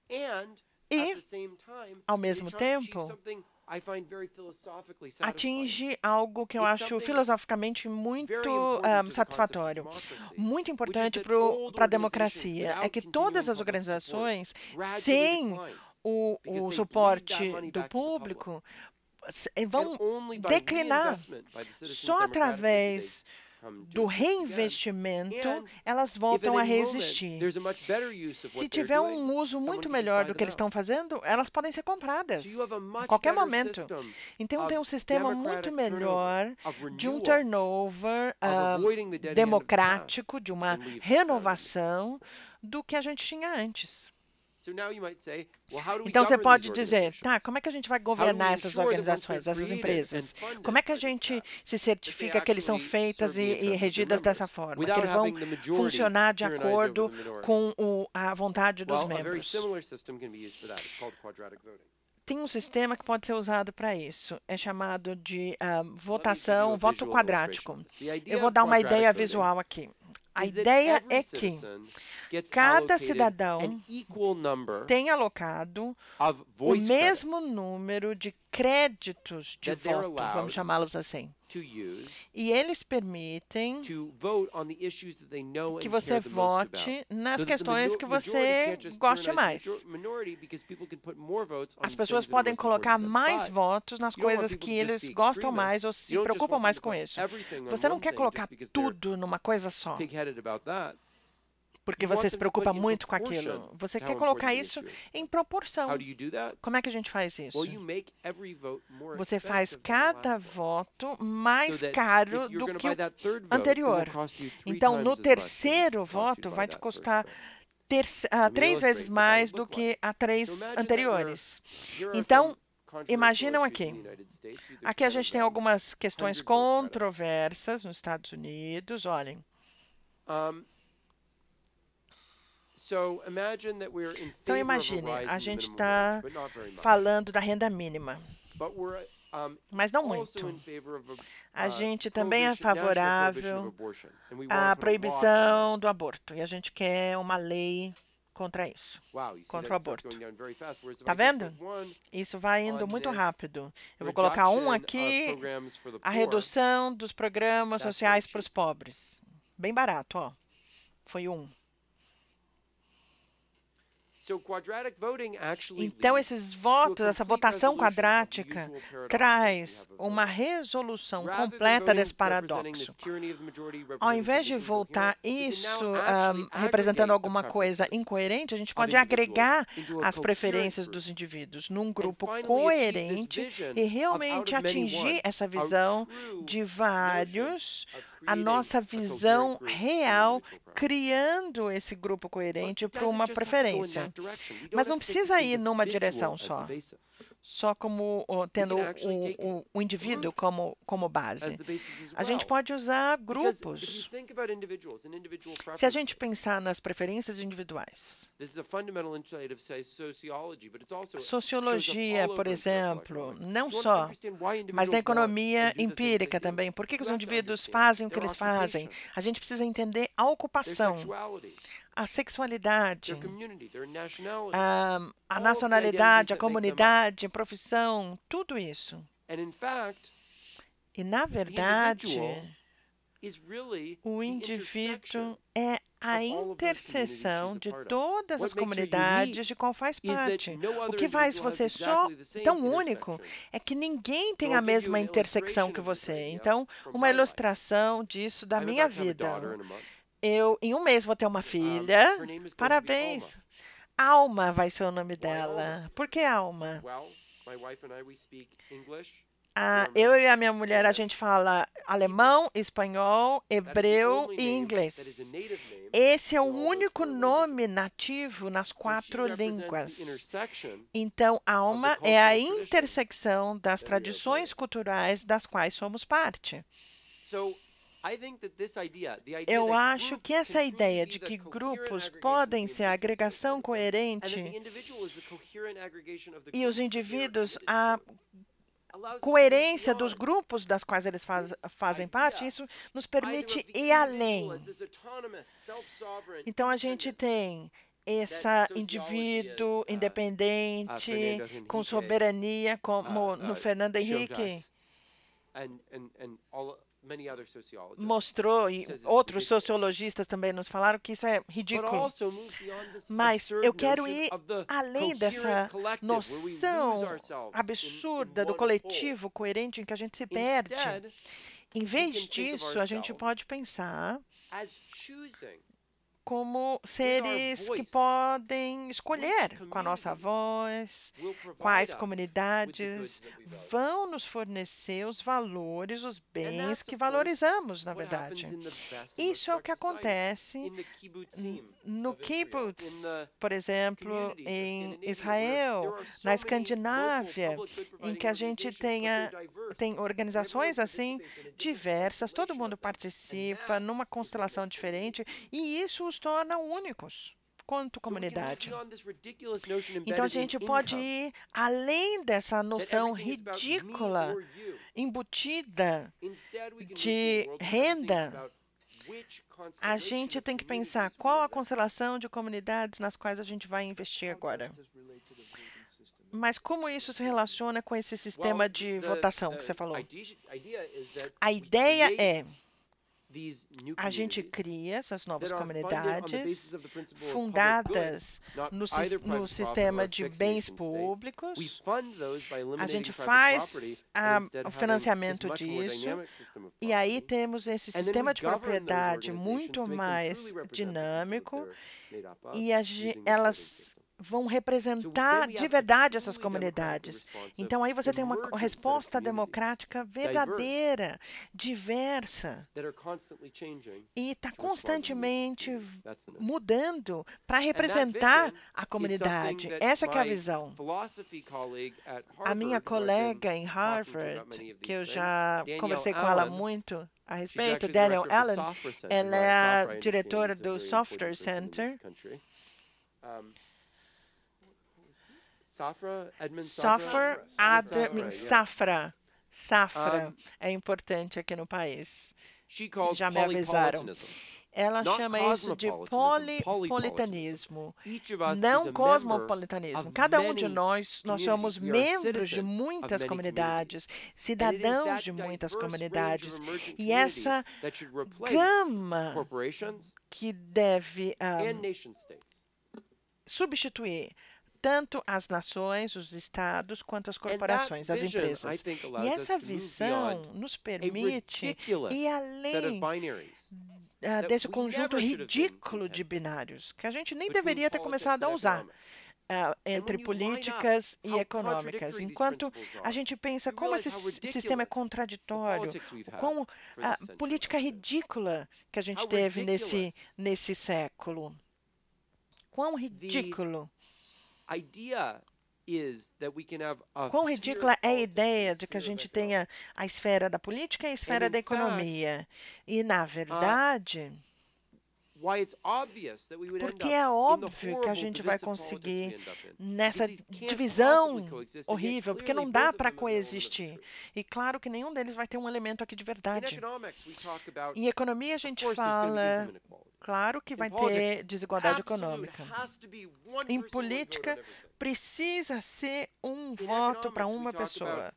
E, ao mesmo tempo, atinge algo que eu acho filosoficamente muito satisfatório. Muito importante para a democracia é que todas as organizações, sem o suporte do público, vão declinar. Só através do reinvestimento, elas voltam a resistir. Se tiver um uso muito melhor do que eles estão fazendo, elas podem ser compradas a qualquer momento. Então, tem um sistema muito melhor de um turnover democrático, de uma renovação do que a gente tinha antes. Então, você pode dizer, tá, como é que a gente vai governar essas organizações, essas empresas? Como é que a gente se certifica que eles são feitas e regidas dessa forma? Que eles vão funcionar de acordo com a vontade dos membros? Tem um sistema que pode ser usado para isso. É chamado de voto quadrático. Eu vou dar uma ideia visual aqui. A ideia é que cada cidadão tem alocado o mesmo número de créditos de voto, vamos chamá-los assim. E eles permitem que você vote nas questões que você goste mais. As pessoas podem colocar mais votos nas coisas que eles gostam mais ou se preocupam mais com isso. Você não quer colocar tudo numa coisa só, porque você se preocupa muito com aquilo. Você quer colocar isso em proporção. Como é que a gente faz isso? Você faz cada voto mais caro do que o anterior. Então, no terceiro voto, vai te custar 3 vezes mais do que a 3 anteriores. Então, imaginam aqui. Aqui a gente tem algumas questões controversas nos Estados Unidos. Olhem. Então, imagine, a gente está falando da renda mínima, mas não muito. A gente também é favorável à proibição do aborto, e a gente quer uma lei contra isso, contra o aborto. Está vendo? Isso vai indo muito rápido. Eu vou colocar um aqui, a redução dos programas sociais para os pobres. Bem barato, ó. Foi um. Então, esses votos, essa votação quadrática, traz uma resolução completa desse paradoxo. Ao invés de voltar isso representando alguma coisa incoerente, a gente pode agregar as preferências dos indivíduos num grupo coerente e realmente atingir essa visão de vários, a nossa visão real, criando esse grupo coerente para uma preferência. Mas não precisa ir numa direção só como tendo o indivíduo como base. A gente pode usar grupos. Se a gente pensar nas preferências individuais. Sociologia, por exemplo, não só, mas na economia empírica também. Por que os indivíduos fazem o que eles fazem? A gente precisa entender a ocupação, a sexualidade, a nacionalidade, a comunidade, a profissão, tudo isso. E, na verdade, o indivíduo é a interseção de todas as comunidades de qual faz parte. O que faz você só tão único é que ninguém tem a mesma intersecção que você. Então, uma ilustração disso da minha vida. Eu, em um mês, vou ter uma filha. Parabéns. Alma vai ser o nome dela. Por que Alma? Eu e a minha mulher, a gente fala alemão, espanhol, hebreu e inglês. Esse é o único nome nativo nas 4 línguas. Então, Alma é a intersecção das tradições culturais das quais somos parte. Eu acho que essa ideia de que grupos podem ser a agregação coerente e os indivíduos a coerência dos grupos das quais eles fazem parte, isso nos permite ir além. Então, a gente tem esse indivíduo independente, com soberania, como no Fernando Henrique mostrou, e outros sociologistas também nos falaram que isso é ridículo. Mas eu quero ir além dessa noção absurda do coletivo coerente em que a gente se perde. Em vez disso, a gente pode pensar como seres que podem escolher com a nossa voz quais comunidades vão nos fornecer os valores, os bens que valorizamos, na verdade. Isso é o que acontece no kibbutz, por exemplo, em Israel, na Escandinávia, em que a gente tem organizações assim diversas, todo mundo participa numa constelação diferente, e isso os torna únicos quanto comunidade. Então a gente pode ir além dessa noção ridícula, embutida de renda. A gente tem que pensar qual a constelação de comunidades nas quais a gente vai investir agora. Mas como isso se relaciona com esse sistema de votação que você falou? A ideia é a gente cria essas novas comunidades fundadas no sistema de bens públicos. A gente faz o financiamento disso e aí temos esse sistema de propriedade muito mais dinâmico e elas vão representar de verdade essas comunidades. Então, aí você tem uma resposta democrática verdadeira, diversa, e está constantemente mudando para representar a comunidade. Essa que é a visão. A minha colega em Harvard, que eu já conversei com ela muito a respeito, Daniel Allen, ela é a diretora do Software Center. Safra é importante aqui no país. Já me avisaram. Ela chama isso de polipolitanismo, não cosmopolitanismo. Cada um de nós somos membros de muitas comunidades, cidadãos de muitas comunidades. E essa gama que deve substituir tanto as nações, os estados, quanto as corporações, as empresas. E essa visão nos permite ir além desse conjunto ridículo de binários, que a gente nem deveria ter começado a usar entre políticas e econômicas. Enquanto a gente pensa como esse sistema é contraditório, como a política ridícula que a gente teve nesse século. Quão ridículo! Quão ridícula é a ideia de que a gente tenha a esfera da política e a esfera da economia. E, na verdade, porque é óbvio que a gente vai conseguir nessa divisão horrível, porque não dá para coexistir. E claro que nenhum deles vai ter um elemento aqui de verdade. Em economia, a gente fala, claro que vai ter desigualdade econômica. Em política, precisa ser um voto para uma pessoa.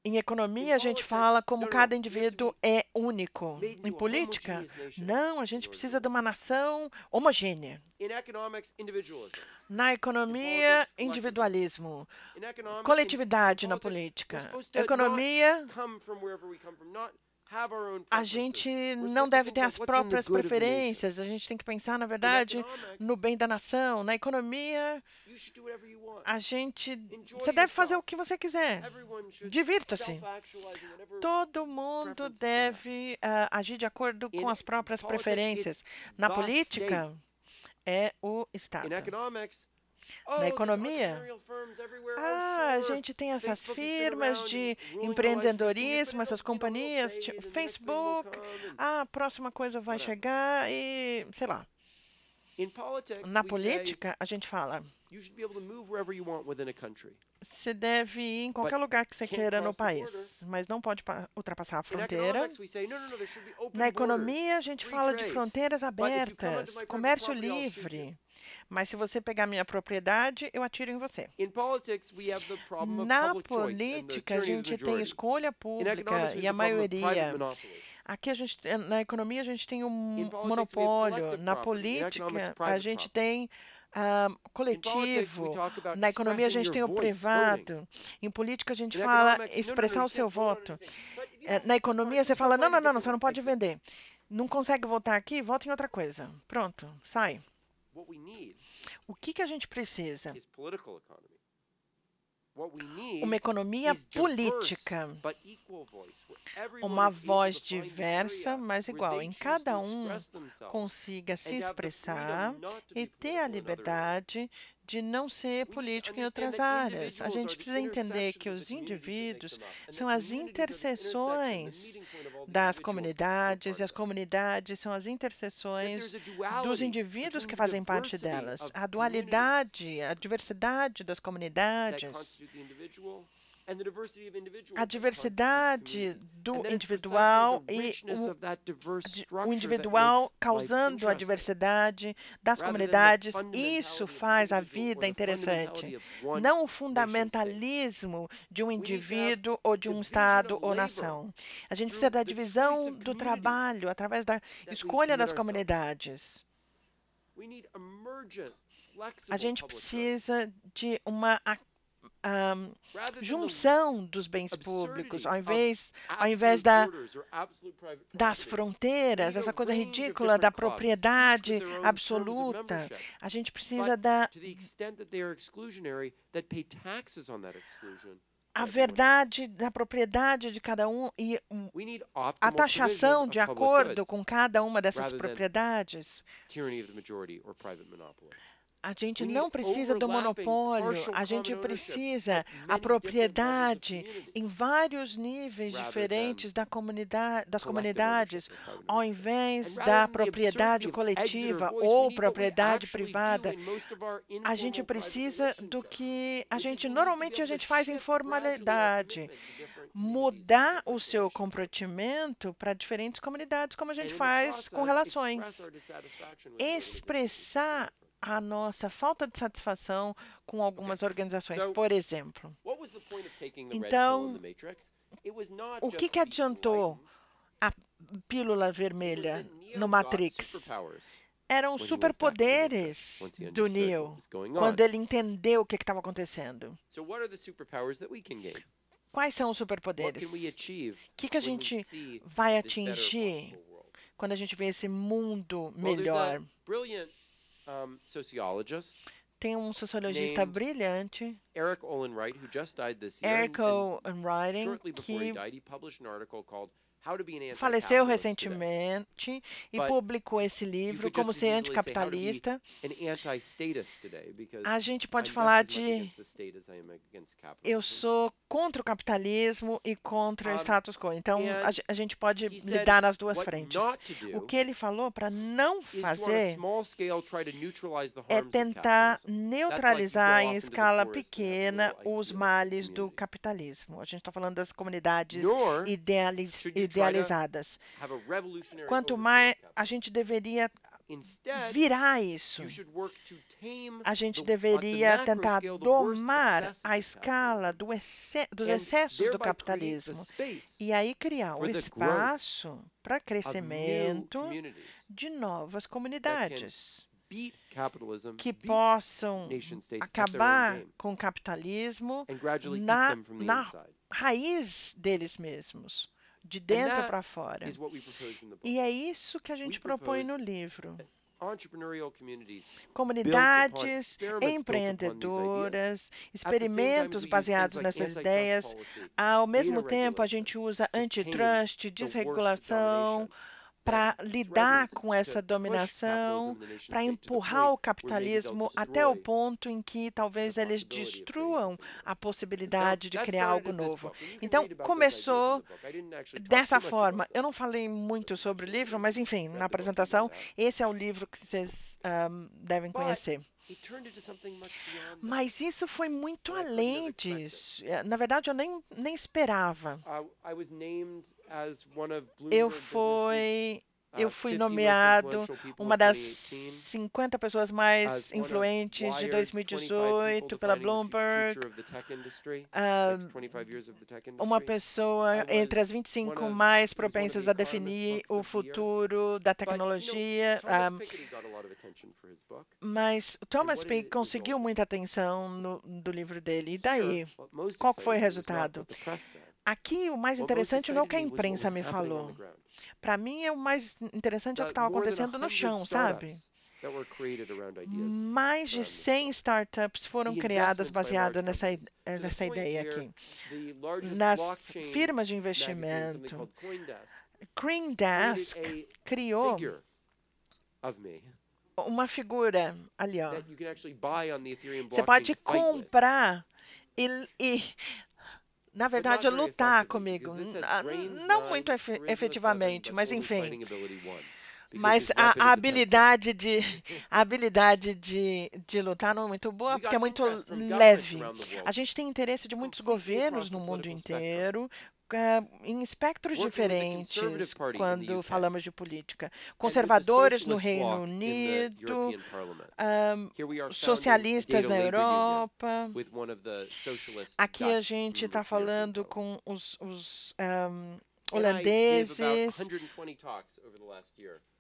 Em economia, a gente fala como cada indivíduo é único. Em política, não, a gente precisa de uma nação homogênea. Na economia, individualismo. Coletividade na política. Economia, a gente não deve ter as próprias preferências, a gente tem que pensar, na verdade, no bem da nação. Na economia, você deve fazer o que você quiser. Divirta-se. Todo mundo deve agir de acordo com as próprias preferências. Na política, é o Estado. Na economia, a gente tem essas firmas de empreendedorismo, essas companhias, tipo Facebook, a próxima coisa vai chegar e, sei lá. Na política, a gente fala, você deve ir em qualquer lugar que você queira no país, mas não pode ultrapassar a fronteira. Na economia, a gente fala de fronteiras abertas, comércio livre. Mas se você pegar minha propriedade, eu atiro em você. Na política, a gente tem escolha pública e a maioria. Aqui, na economia, a gente tem um monopólio. Na política, a gente tem coletivo. Na economia, a gente tem o privado. Em política, a gente fala expressar o seu voto. Na economia, você fala, não, você não pode vender. Não consegue votar aqui? Vota em outra coisa. Pronto, sai. O que a gente precisa? Uma economia política, uma voz diversa, mas igual, em cada um consiga se expressar e ter a liberdade de não ser político em outras áreas. A gente precisa entender que os indivíduos são as interseções das comunidades e as comunidades são as interseções dos indivíduos que fazem parte delas. A dualidade, a diversidade das comunidades, a diversidade do individual e o individual causando a diversidade das comunidades, isso faz a vida interessante. Não o fundamentalismo de um indivíduo ou de um Estado ou nação. A gente precisa da divisão do trabalho através da escolha das comunidades. A gente precisa de uma junção dos bens públicos, ao invés das fronteiras, essa coisa ridícula da propriedade absoluta. A gente precisa a verdade da propriedade de cada um e a taxação de acordo com cada uma dessas propriedades. A gente não precisa do monopólio, a gente precisa a propriedade em vários níveis diferentes das comunidades, ao invés da propriedade coletiva ou propriedade privada. A gente precisa do que a gente normalmente faz em formalidade, mudar o seu comprometimento para diferentes comunidades, como a gente faz com relações, expressar a nossa falta de satisfação com algumas organizações, por exemplo. Então, o que adiantou a pílula vermelha no Matrix? Eram os superpoderes do Neo, quando ele entendeu o que estava acontecendo. Quais são os superpoderes? O que a gente vai atingir quando a gente vê esse mundo melhor? Tem um sociologista brilhante, Eric Olin Wright, que faleceu recentemente e publicou esse livro, Como Ser Anticapitalista. A gente pode falar de eu sou contra o capitalismo e contra o status quo. Então, a gente pode lidar nas duas frentes. O que ele falou para não fazer é tentar neutralizar em escala pequena os males do capitalismo. A gente está falando das comunidades idealizadas. Quanto mais a gente deveria virar isso, a gente deveria tentar domar a escala dos excessos do capitalismo e aí criar um espaço para crescimento de novas comunidades que possam acabar com o capitalismo na raiz deles mesmos, de dentro para fora. E é isso que a gente propõe no livro. Comunidades empreendedoras, experimentos baseados nessas ideias. Ao mesmo tempo, a gente usa antitrust, desregulação, para lidar com essa dominação, para empurrar o capitalismo até o ponto em que talvez eles destruam a possibilidade de criar algo novo. Então, começou dessa forma. Eu não falei muito sobre o livro, mas, enfim, na apresentação, esse é o livro que vocês devem conhecer. Mas isso foi muito além disso. Na verdade, eu nem esperava. Eu fui nomeado uma das 50 pessoas mais influentes de 2018 pela Bloomberg, uma pessoa entre as 25 mais propensas a definir o futuro da tecnologia. Mas Thomas Pink conseguiu muita atenção do livro dele. E daí? Qual foi o resultado? Aqui, o mais interessante não é o que a imprensa me falou. Para mim, o mais interessante é o que estava acontecendo no chão, sabe? Mais de 100 startups foram criadas baseadas nessa ideia aqui. Nas firmas de investimento, CoinDesk criou uma figura ali, ó. Você pode comprar e na verdade, lutar comigo. Não muito efetivamente, mas enfim. Mas a habilidade de lutar não é muito boa, porque é muito leve. A gente tem interesse de muitos governos no mundo inteiro, em espectros diferentes quando falamos de política. Conservadores no Reino Unido, socialistas na Europa. Aqui a gente está falando com os holandeses.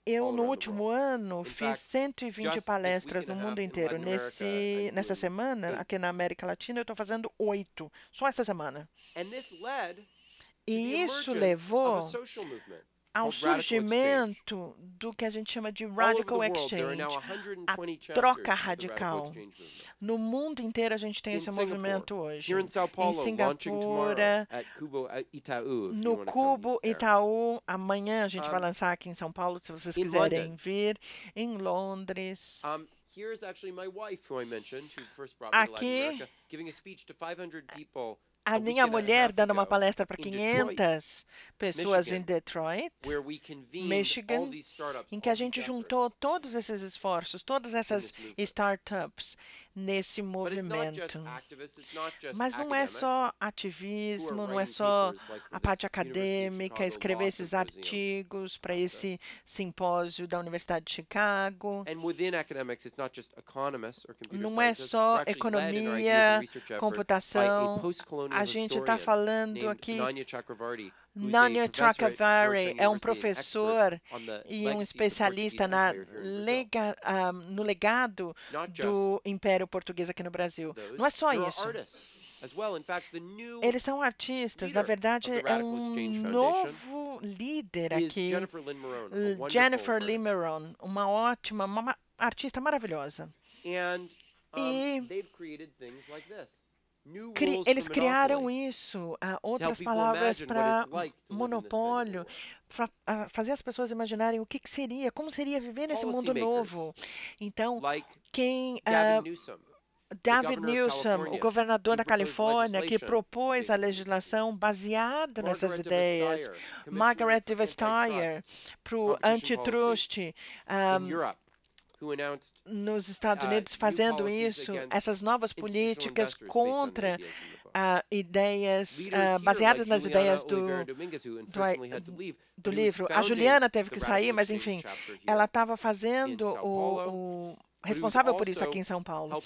Eu, no último ano, fiz 120 palestras no mundo inteiro. Nessa semana, aqui na América Latina, eu estou fazendo 8, só essa semana. E isso levou ao surgimento do que a gente chama de Radical Exchange, a troca radical. No mundo inteiro a gente tem esse movimento hoje. Em Singapura, no Cubo Itaú, amanhã a gente vai lançar aqui em São Paulo, se vocês quiserem vir, em Londres. Aqui, a minha mulher dando uma palestra para 500 pessoas em Detroit, Michigan, em que a gente juntou todos esses esforços, todas essas startups nesse movimento. Mas não é só ativismo, não é só a parte acadêmica, escrever esses artigos para esse simpósio da Universidade de Chicago. Não é só economia, computação. A gente está falando aqui. Nanya Chakravarty é um professor e um especialista no legado do Império Português aqui no Brasil. Não é só isso. Eles são artistas. Na verdade, é um novo líder aqui, Jennifer Lynn Meron, uma artista maravilhosa. E eles criaram isso, outras palavras para monopólio, para fazer as pessoas imaginarem o que seria, como seria viver nesse mundo novo. Então, David Newsom, o governador da Califórnia, que propôs a legislação baseada nessas ideias, Margaret Vestager, para o antitrust, nos Estados Unidos fazendo isso, essas novas políticas contra ideias baseadas nas ideias do livro. A Juliana teve que sair, mas enfim, ela estava fazendo responsável por isso aqui em São Paulo,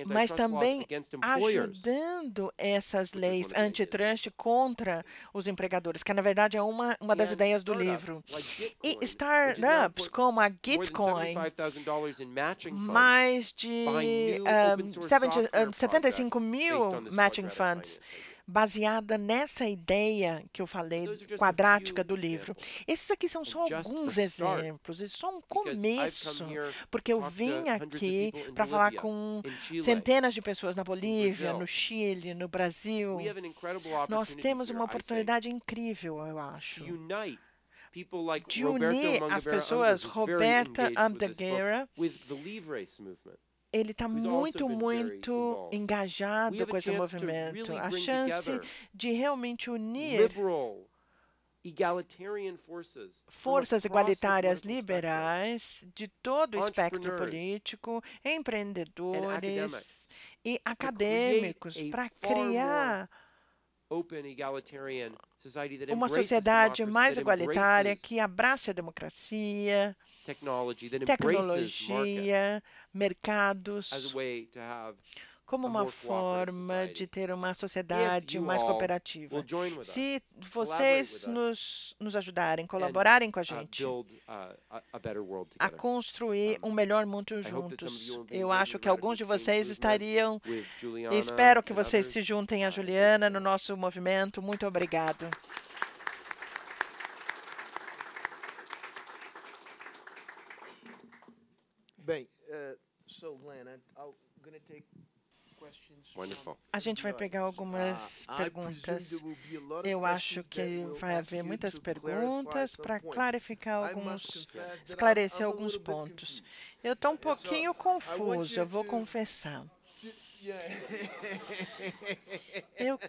mas também ajudando essas leis antitrust contra os empregadores, que na verdade é uma das ideias do livro. E startups como a Gitcoin, mais de 75 mil matching funds baseada nessa ideia que eu falei, quadrática do livro. Esses aqui são só alguns exemplos, é só um começo, porque eu vim aqui para falar com centenas de pessoas na Bolívia, no Chile, no Brasil. Nós temos uma oportunidade incrível, eu acho, de unir as pessoas. Roberta Anteguera, ele está muito engajado com esse movimento. A chance de realmente unir forças igualitárias liberais de todo o espectro político, empreendedores e acadêmicos, para criar uma sociedade mais igualitária que abrace a democracia, tecnologia, mercados, como uma forma de ter uma sociedade mais cooperativa. Se vocês nos ajudarem, colaborarem com a gente a construir um melhor mundo juntos, eu acho que alguns de vocês estariam, espero que vocês se juntem a Juliana no nosso movimento. Muito obrigado. Bem, so Glenn, I'm going to take questions. Wonderful. A gente vai pegar algumas perguntas. Eu acho que vai haver muitas perguntas para esclarecer alguns pontos. Eu estou um pouquinho confuso, eu vou confessar. Eu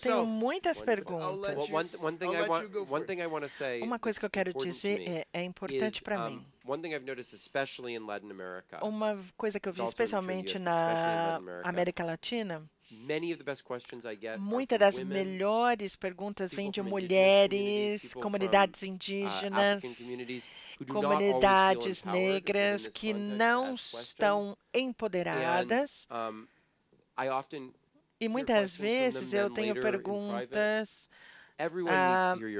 tenho muitas perguntas. Uma coisa que eu quero dizer é importante para mim. Uma coisa que eu vi especialmente na América Latina, muitas das melhores perguntas vêm de mulheres, comunidades indígenas, comunidades negras que não estão empoderadas. E muitas vezes eu tenho perguntas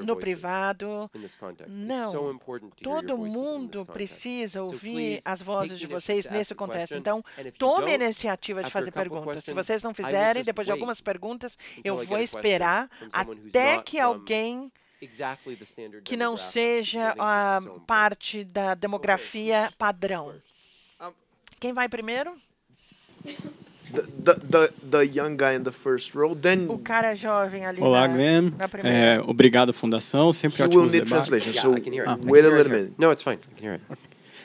no privado. Não, todo mundo precisa ouvir as vozes de vocês nesse contexto. Então, tome a iniciativa de fazer perguntas. Se vocês não fizerem, depois de algumas perguntas, eu vou esperar até que alguém que não seja parte da demografia padrão. Quem vai primeiro? The young guy in the first row, then o cara jovem ali. Olá, Glenn. Obrigado, Fundação. Sempre ótimo debates. Wait a little minute. No, it's fine. I can hear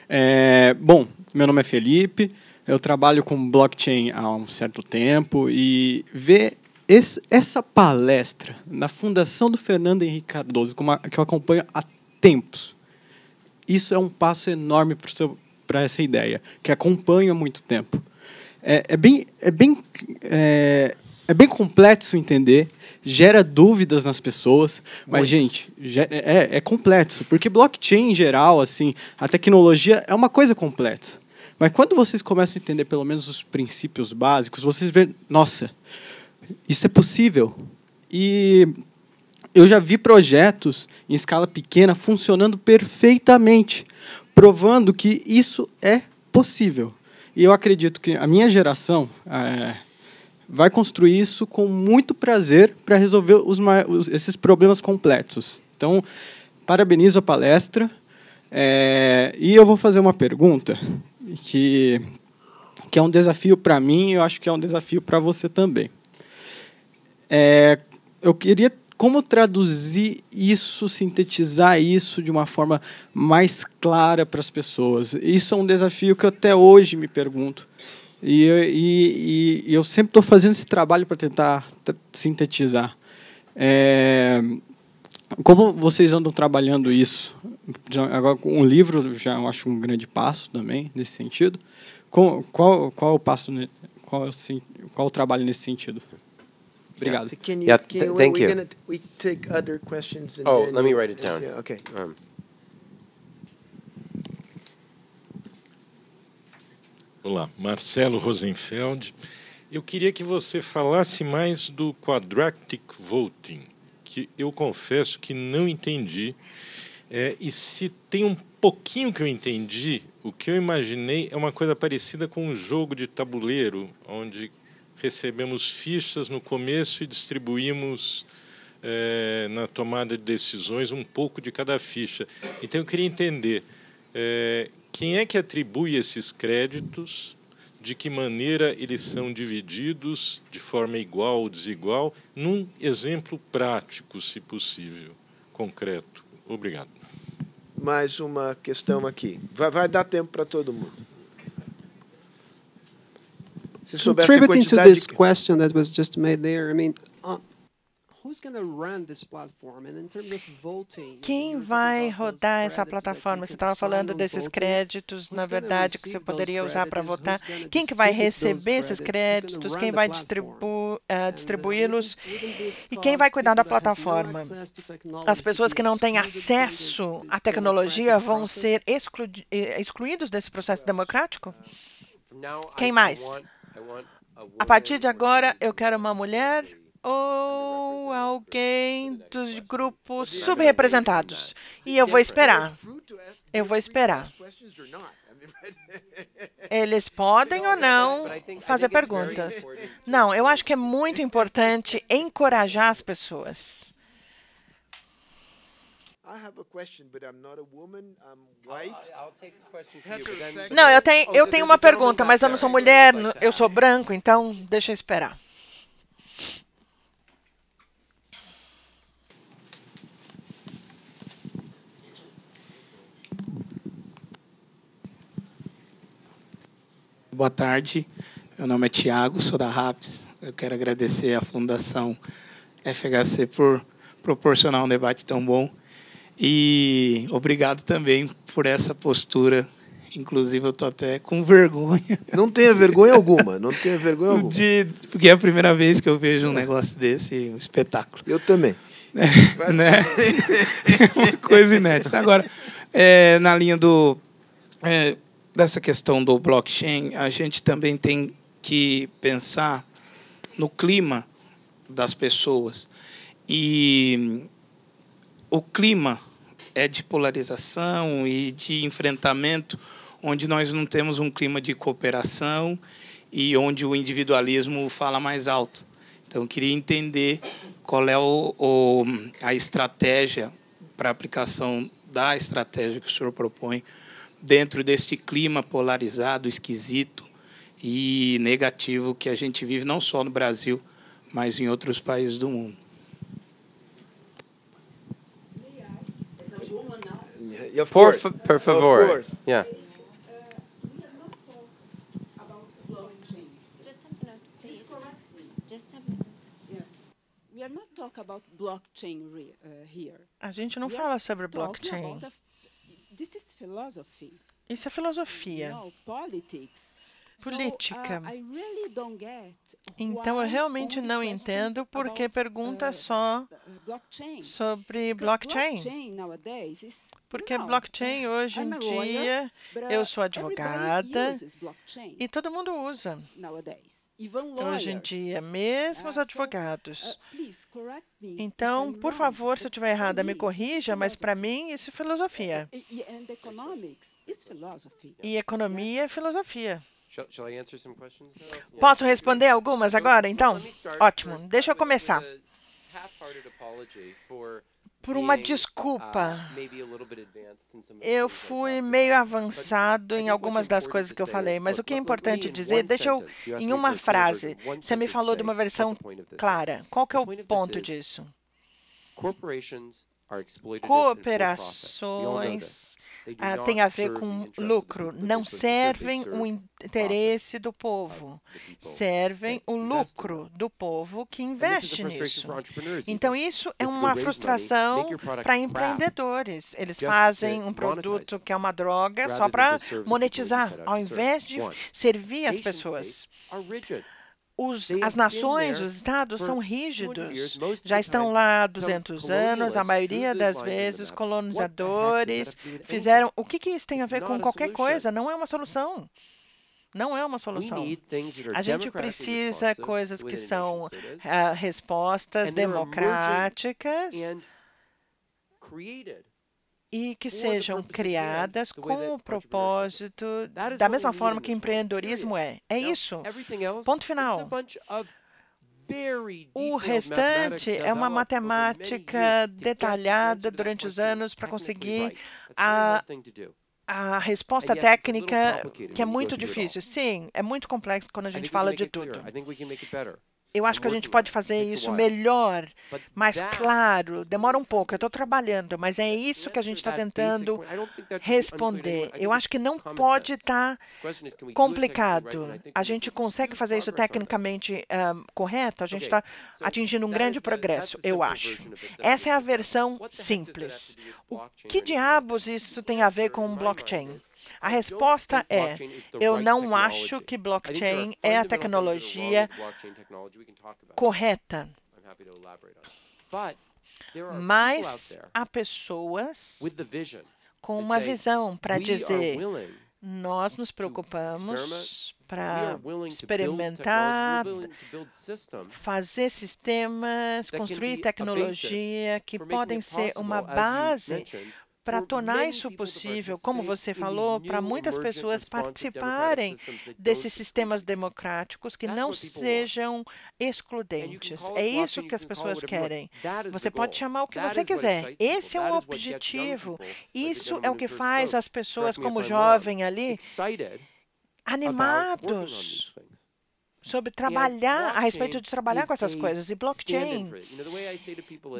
it. Bom, meu nome é Felipe. Eu trabalho com blockchain há um certo tempo e ver essa palestra na Fundação do Fernando Henrique Cardoso, que eu acompanho há tempos, isso é um passo enorme para essa ideia, que acompanho há muito tempo. É bem complexo entender, gera dúvidas nas pessoas, mas, gente, é complexo, porque blockchain, em geral, assim, a tecnologia é uma coisa complexa. Mas quando vocês começam a entender, pelo menos, os princípios básicos, vocês veem, nossa, isso é possível. E eu já vi projetos em escala pequena funcionando perfeitamente, provando que isso é possível. E eu acredito que a minha geração vai construir isso com muito prazer para resolver esses problemas complexos. Então, parabenizo a palestra. E eu vou fazer uma pergunta que é um desafio para mim e eu acho que é um desafio para você também. Eu queria como traduzir isso, sintetizar isso de uma forma mais clara para as pessoas. Isso é um desafio que eu até hoje me pergunto. E eu sempre estou fazendo esse trabalho para tentar sintetizar. Como vocês andam trabalhando isso? Agora, um livro já eu acho um grande passo também, nesse sentido. Qual o passo, qual o trabalho nesse sentido? Obrigado. Thank you. We take other questions. Let me write it down. Okay. Olá, Marcelo Rosenfeld. Eu queria que você falasse mais do quadratic voting, que eu confesso que não entendi. E se tem pouquinho que eu entendi, o que eu imaginei é uma coisa parecida com um jogo de tabuleiro, onde recebemos fichas no começo e distribuímos na tomada de decisões um pouco de cada ficha. Então eu queria entender quem é que atribui esses créditos, de que maneira eles são divididos de forma igual ou desigual, num exemplo prático, se possível, concreto. Obrigado. Mais uma questão aqui. Vai dar tempo para todo mundo. Se soubesse a Contributing to quantidade this de... question that was just made there, I mean, who's going to run this platform? And in terms of voting, Quem vai rodar essa plataforma? Você estava falando desses créditos, na verdade, que você poderia usar para votar. Quem que vai receber esses créditos? Quem vai distribuí-los? E quem vai cuidar da plataforma? As pessoas que não têm acesso à tecnologia vão ser excluídos desse processo democrático? Quem mais? A partir de agora, eu quero uma mulher ou alguém dos grupos subrepresentados. E eu vou esperar. Eu vou esperar. Eles podem ou não fazer perguntas. Não, eu acho que é muito importante encorajar as pessoas. Não, eu tenho uma pergunta, mas eu não sou mulher, eu sou branco, então deixa eu esperar. Boa tarde, meu nome é Tiago, sou da RAPS. Eu quero agradecer à Fundação FHC por proporcionar um debate tão bom e obrigado também por essa postura. Inclusive, eu estou até com vergonha. Não tenha vergonha alguma, não tenha vergonha alguma. Porque é a primeira vez que eu vejo um negócio desse, um espetáculo. Eu também. Né? Uma coisa inédita. Agora, na linha dessa questão do blockchain, a gente também tem que pensar no clima das pessoas. E o clima é de polarização e de enfrentamento, onde nós não temos um clima de cooperação e onde o individualismo fala mais alto. Então, eu queria entender qual é a estratégia para a aplicação da estratégia que o senhor propõe dentro deste clima polarizado, esquisito e negativo que a gente vive não só no Brasil, mas em outros países do mundo. Por favor. Yeah. A gente não fala sobre blockchain. Isso é filosofia. Política. Então, eu realmente não entendo por que pergunta só sobre blockchain. Porque blockchain, hoje em dia, eu sou advogada e todo mundo usa. Hoje em dia, mesmo os advogados. Então, por favor, se eu estiver errada, me corrija, mas para mim isso é filosofia. E economia é filosofia. Posso responder algumas agora, então? Ótimo. Deixa eu começar. Por uma desculpa. Eu fui meio avançado em algumas das coisas que eu falei, mas o que é importante dizer, em uma frase, você me falou de uma versão clara. Qual que é o ponto disso? Cooperações tem a ver com lucro, não servem o interesse do povo, servem o lucro do povo que investe nisso. Então, isso é uma frustração para empreendedores. Eles fazem um produto que é uma droga só para monetizar, ao invés de servir as pessoas. As nações, os estados são rígidos, já estão lá há 200 anos, a maioria das vezes colonizadores fizeram... O que isso tem a ver com qualquer coisa? Não é uma solução. Não é uma solução. A gente precisa coisas que são respostas democráticas e que sejam criadas com o propósito da mesma forma que empreendedorismo é. É isso. Ponto final. O restante é uma matemática detalhada durante os anos para conseguir a resposta técnica, que é muito difícil. Sim, é muito complexo quando a gente fala de tudo. Eu acho que a gente pode fazer isso melhor, mais claro. Demora um pouco, eu estou trabalhando, mas é isso que a gente está tentando responder. Eu acho que não pode estar complicado. A gente consegue fazer isso tecnicamente correto? A gente está atingindo um grande progresso, eu acho. Essa é a versão simples. O que diabos isso tem a ver com blockchain? A resposta é: eu não acho que blockchain é a tecnologia correta. Mas há pessoas com uma visão para dizer: nós nos preocupamos para experimentar, fazer sistemas, construir tecnologia que podem ser uma base para tornar isso possível, como você falou, para muitas pessoas participarem desses sistemas democráticos que não sejam excludentes. É isso que as pessoas querem. Você pode chamar o que você quiser. Esse é o objetivo. Isso é o que faz as pessoas, como jovem ali, animados sobre trabalhar, a respeito de trabalhar com essas coisas. E blockchain,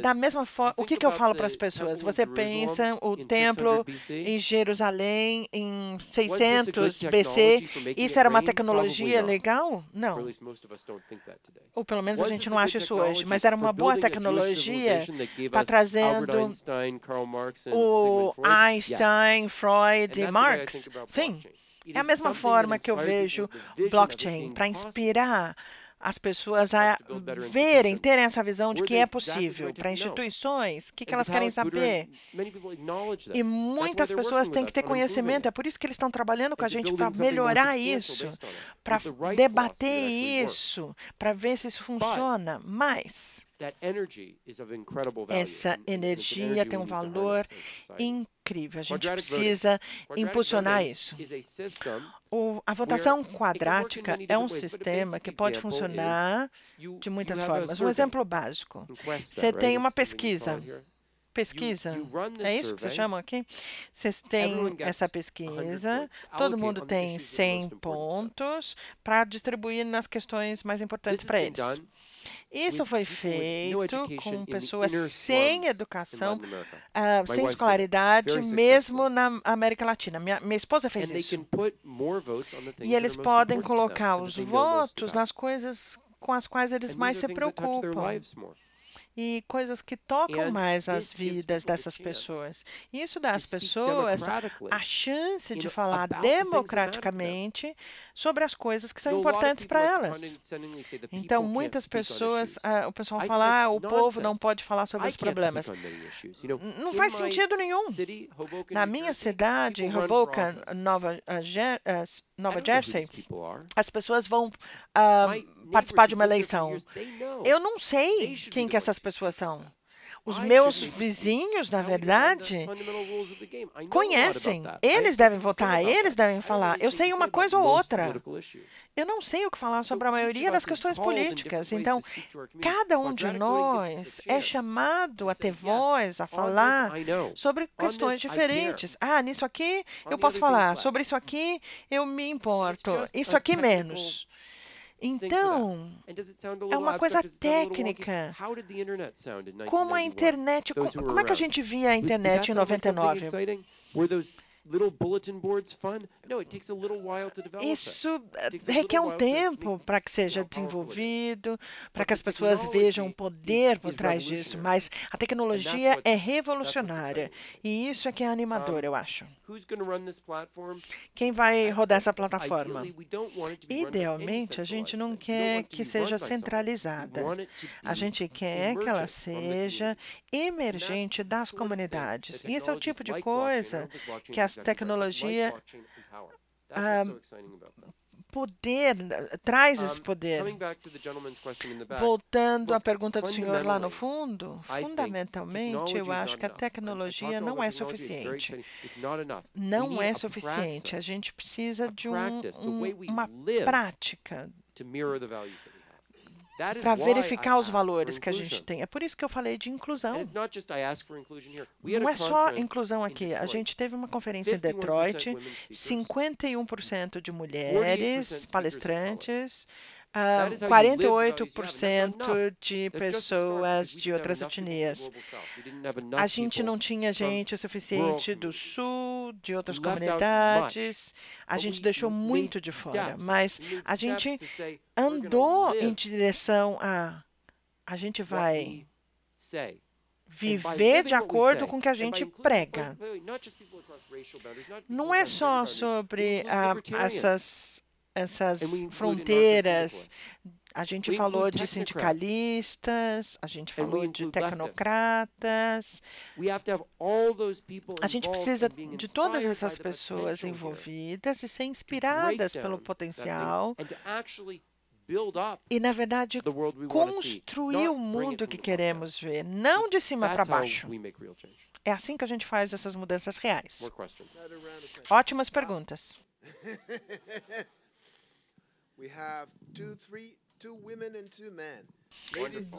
da mesma forma, o que eu falo para as pessoas? Você pensa o templo em Jerusalém em 600 BC, isso era uma tecnologia legal? Não. Ou pelo menos a gente não acha isso hoje, mas era uma boa tecnologia para trazendo o Einstein, Freud e Marx? Sim. É a mesma forma que eu vejo blockchain, para inspirar as pessoas a verem, terem essa visão de que é possível. Para instituições, o que elas querem saber? E muitas pessoas têm que ter conhecimento, é por isso que eles estão trabalhando com a gente para melhorar isso, para debater isso, para ver se isso funciona. Mas essa energia tem um valor incrível. A gente precisa impulsionar isso. A votação quadrática é um sistema que pode funcionar de muitas formas. Um exemplo básico. Você tem uma pesquisa. É isso que vocês chamam aqui? Vocês têm essa pesquisa, todo mundo tem 100 pontos para distribuir nas questões mais importantes para eles. Isso foi feito com pessoas sem educação, sem escolaridade, mesmo na América Latina. Minha esposa fez isso. E eles podem colocar os votos nas coisas com as quais eles mais se preocupam. E coisas que tocam mais as vidas dessas pessoas. Isso dá às pessoas a chance de falar democraticamente sobre as coisas que são importantes para elas. Então, muitas pessoas, o pessoal fala, o povo não pode falar sobre os problemas. Não faz sentido nenhum. Na minha cidade, em Hoboken, Nova Jersey, as pessoas vão participar de uma eleição. Eu não sei quem que essas pessoas são. Os meus vizinhos, na verdade, conhecem. Eles devem votar, eles devem falar. Eu sei uma coisa ou outra. Eu não sei o que falar sobre a maioria das questões políticas. Então, cada um de nós é chamado a ter voz, a falar sobre questões diferentes. Nisso aqui eu posso falar. Sobre isso aqui eu me importo. Isso aqui menos. Então, é uma coisa técnica. Como a internet, como é que a gente via a internet em 99? Isso requer um tempo para que seja desenvolvido, para que as pessoas vejam o poder por trás disso, mas a tecnologia é revolucionária e isso é que é animador, eu acho. Quem vai rodar essa plataforma? Idealmente, a gente não quer que seja centralizada. A gente quer que ela seja emergente das comunidades. Isso é o tipo de coisa que as tecnologias poder, traz esse poder. Coming back to the gentleman's question in the back. Voltando à Look, pergunta do senhor lá no fundamentally, fundo, I think fundamentalmente, eu technology is acho not que a enough. I tecnologia talked não about é technology, it's very suficiente. exciting. It's not enough. We Não need é a suficiente. A praxis, gente precisa a de practice, the way we uma live prática to mirror the values that we have. That is para why I verificar os ask for valores que a gente inclusion. tem. É por isso que eu falei de And inclusão. it's not just I ask for inclusion here. We had Não a é só conference inclusão in aqui. A Detroit. gente teve uma conferência em 51% Detroit, women speakers, 51% de 48% mulheres speakers of palestrantes, That is how you live the values you have, and that's not 48% enough. de That's just a start, pessoas because we de didn't have outras enough people from the etnias. global south. We didn't have A enough gente people não tinha from gente o suficiente do communities. sul, de outras We left out comunidades. A But gente we deixou made muito de fora. steps. Mas We made a steps gente to say, we're gonna andou em live direção a gente what vai we say. viver de acordo com o que a gente prega. Não é só sobre essas fronteiras. A gente falou de sindicalistas, a gente falou de tecnocratas. A gente precisa de todas essas pessoas envolvidas e ser inspiradas pelo potencial e, na verdade, construir o mundo que queremos ver, não de cima para baixo. É assim que a gente faz essas mudanças reais. Ótimas perguntas.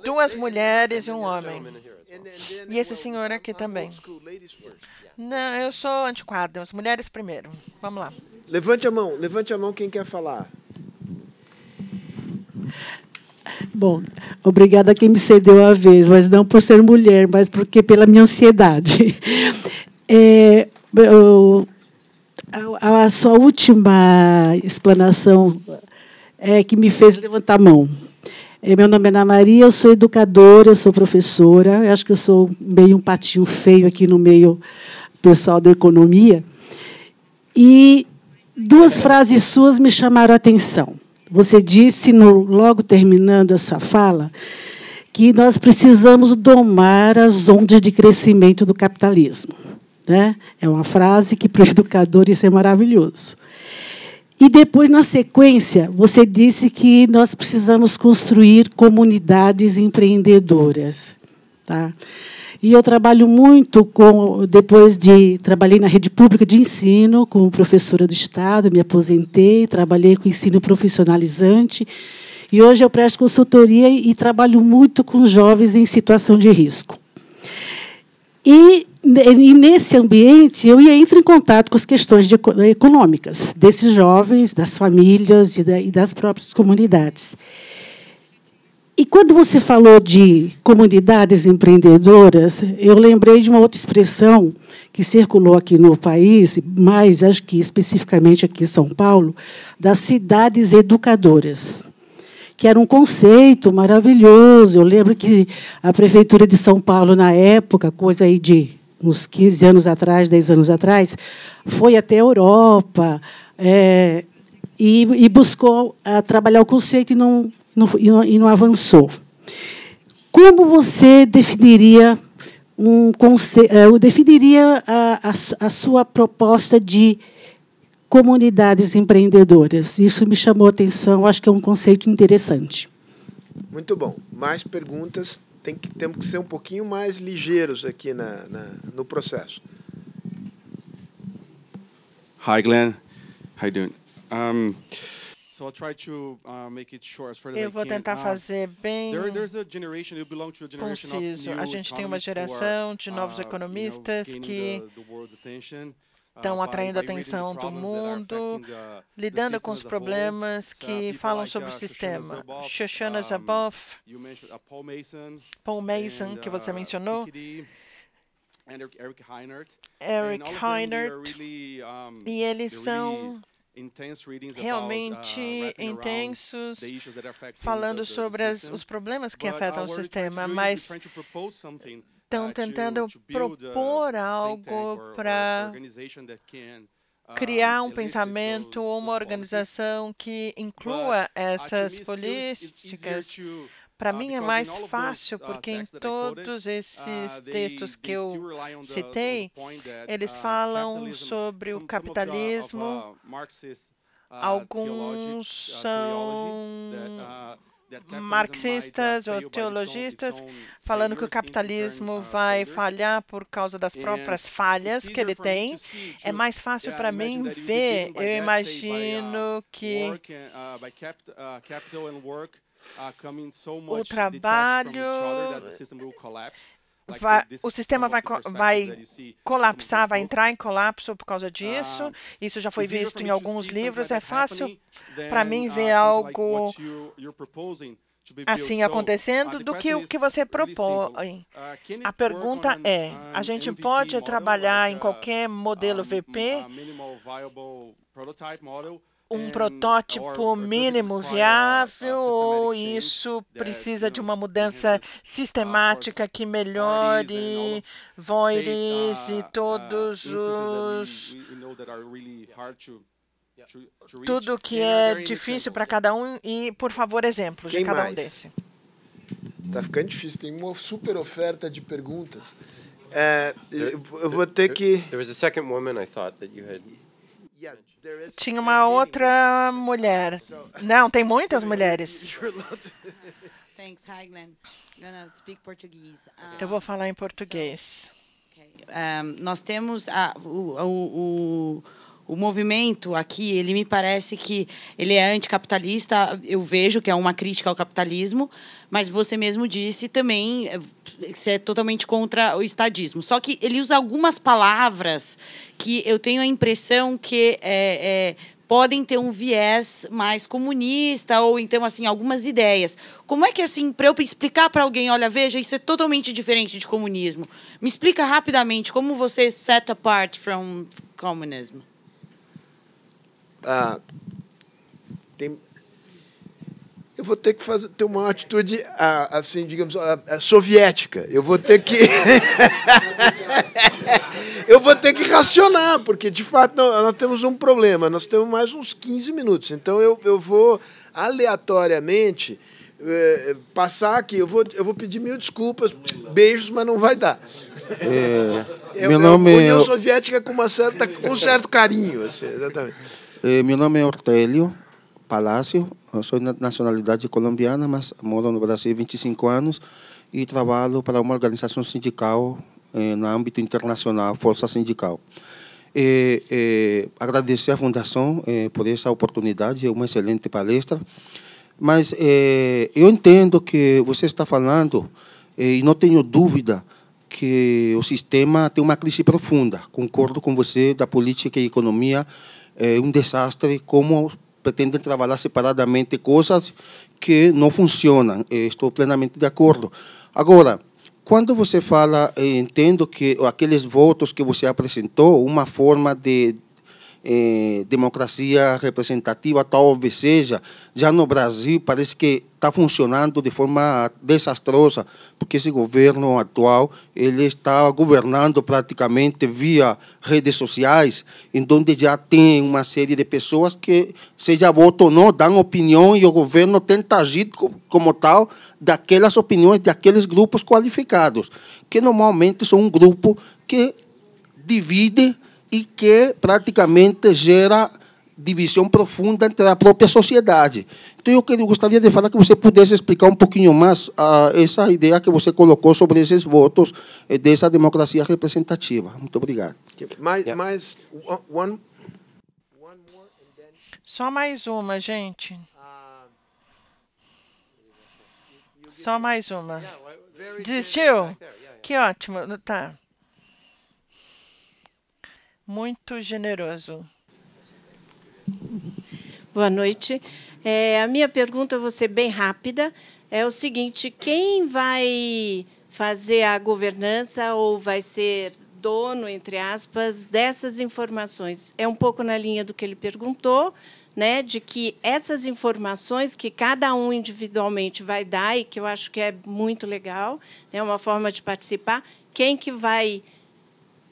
Duas mulheres e um homem. E esse senhor aqui também. Não, eu sou antiquada. As mulheres primeiro. Vamos lá. Levante a mão quem quer falar. Bom, obrigada a quem me cedeu a vez, mas não por ser mulher, mas porque pela minha ansiedade. A sua última explanação é que me fez levantar a mão. Meu nome é Ana Maria, eu sou educadora, eu sou professora. Eu acho que eu sou meio um patinho feio aqui no meio pessoal da economia. E duas frases suas me chamaram a atenção. Você disse, logo terminando a sua fala, que nós precisamos domar as ondas de crescimento do capitalismo. Né? É uma frase que, para o educador, isso é maravilhoso. E depois, na sequência, você disse que nós precisamos construir comunidades empreendedoras. Tá? E eu trabalho muito trabalhei na rede pública de ensino, como professora do Estado, me aposentei, trabalhei com ensino profissionalizante, e hoje eu presto consultoria e trabalho muito com jovens em situação de risco. E nesse ambiente, eu entro em contato com as questões econômicas desses jovens, das famílias e das próprias comunidades. E quando você falou de comunidades empreendedoras, eu lembrei de uma outra expressão que circulou aqui no país, mas acho que especificamente aqui em São Paulo, das cidades educadoras, que era um conceito maravilhoso. Eu lembro que a Prefeitura de São Paulo, na época, coisa aí de uns 15 anos atrás, 10 anos atrás, foi até a Europa e buscou trabalhar o conceito e não avançou. Como você definiria a sua proposta de comunidades empreendedoras? Isso me chamou a atenção, acho que é um conceito interessante. Muito bom. Mais perguntas. Temos que ser um pouquinho mais ligeiros aqui no processo. Hi, Glenn. How you doing? Eu vou tentar fazer bem conciso. A gente tem uma geração de novos economistas que estão atraindo a atenção do mundo, lidando com os problemas que falam sobre o sistema. Shoshana Zuboff, Paul Mason, que você mencionou, Eric Heinert, e eles são realmente intensos, falando sobre os problemas que afetam o sistema, mas estão tentando propor algo para criar um pensamento ou uma organização que inclua essas políticas. Para mim é mais fácil, porque em todos esses textos que eu citei, eles falam sobre o capitalismo Alguns são marxistas ou teologistas falando que o capitalismo vai falhar por causa das próprias falhas que ele tem. É mais fácil para mim ver, eu imagino que o trabalho o sistema vai colapsar, vai entrar em colapso por causa disso. Isso já foi visto em alguns livros. É fácil para mim ver algo assim acontecendo do que o que você propõe. A pergunta é, a gente pode trabalhar em qualquer modelo VP, um protótipo mínimo viável, ou isso precisa de uma mudança sistemática que melhore Voiris e todos os tudo que é difícil para cada um? E, por favor, exemplos de cada um desse. Tá ficando difícil, tem uma super oferta de perguntas. Eu vou ter que... There was a second woman I thought that you had... Tinha uma outra mulher. Não, tem muitas mulheres. Thanks, Haiglen. Gonna speak Portuguese. Eu vou falar em português. Nós temos o movimento aqui, ele me parece que ele é anticapitalista, eu vejo que é uma crítica ao capitalismo, mas você mesmo disse também que é totalmente contra o estadismo. Só que ele usa algumas palavras que eu tenho a impressão que podem ter um viés mais comunista, ou então assim algumas ideias. Como é que assim, para eu explicar para alguém, olha, veja, isso é totalmente diferente de comunismo. Me explica rapidamente como você set apart from communism. Eu vou ter que ter uma atitude, assim, digamos, soviética. Eu vou ter que eu vou ter que racionar, porque de fato nós temos um problema. Nós temos mais uns 15 minutos. Então eu vou aleatoriamente passar aqui. Eu vou pedir mil desculpas, beijos, mas não vai dar. Meu nome União Soviética com um certo carinho, assim, exatamente. Meu nome é Ortélio Palácio, eu sou de nacionalidade colombiana, mas moro no Brasil há 25 anos e trabalho para uma organização sindical no âmbito internacional, Força Sindical. Agradecer à Fundação por essa oportunidade, é uma excelente palestra, mas eu entendo que você está falando, e não tenho dúvida, que o sistema tem uma crise profunda. Concordo com você, da política e economia, é um desastre, como pretendem trabalhar separadamente coisas que não funcionam. Estou plenamente de acordo. Agora, quando você fala, entendo que aqueles votos que você apresentou, uma forma de democracia representativa, talvez seja, já no Brasil parece que está funcionando de forma desastrosa, porque esse governo atual ele está governando praticamente via redes sociais, em onde já tem uma série de pessoas que, seja voto ou não, dão opinião e o governo tenta agir como tal daquelas opiniões daqueles grupos qualificados, que normalmente são um grupo que divide e que praticamente gera divisão profunda entre a própria sociedade. Então, eu gostaria de falar que você pudesse explicar um pouquinho mais essa ideia que você colocou sobre esses votos dessa democracia representativa. Muito obrigado. Só mais uma, gente. Só mais uma. Desistiu? Que ótimo. Tá. Muito generoso. Boa noite. A minha pergunta, vou ser bem rápida, é o seguinte: quem vai fazer a governança ou vai ser dono, entre aspas, dessas informações? É um pouco na linha do que ele perguntou, né, de que essas informações que cada um individualmente vai dar, e que eu acho que é muito legal, é uma forma de participar, quem que vai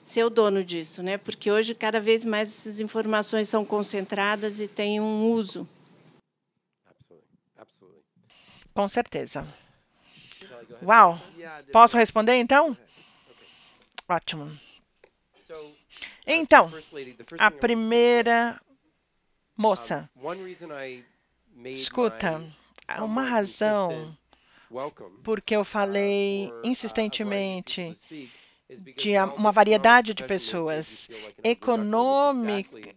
ser o dono disso, né? Porque hoje cada vez mais essas informações são concentradas e têm um uso. Com certeza. Uau! Posso responder então? Ótimo. Então, a primeira Moça, escuta, há uma razão porque eu falei insistentemente de uma variedade de pessoas.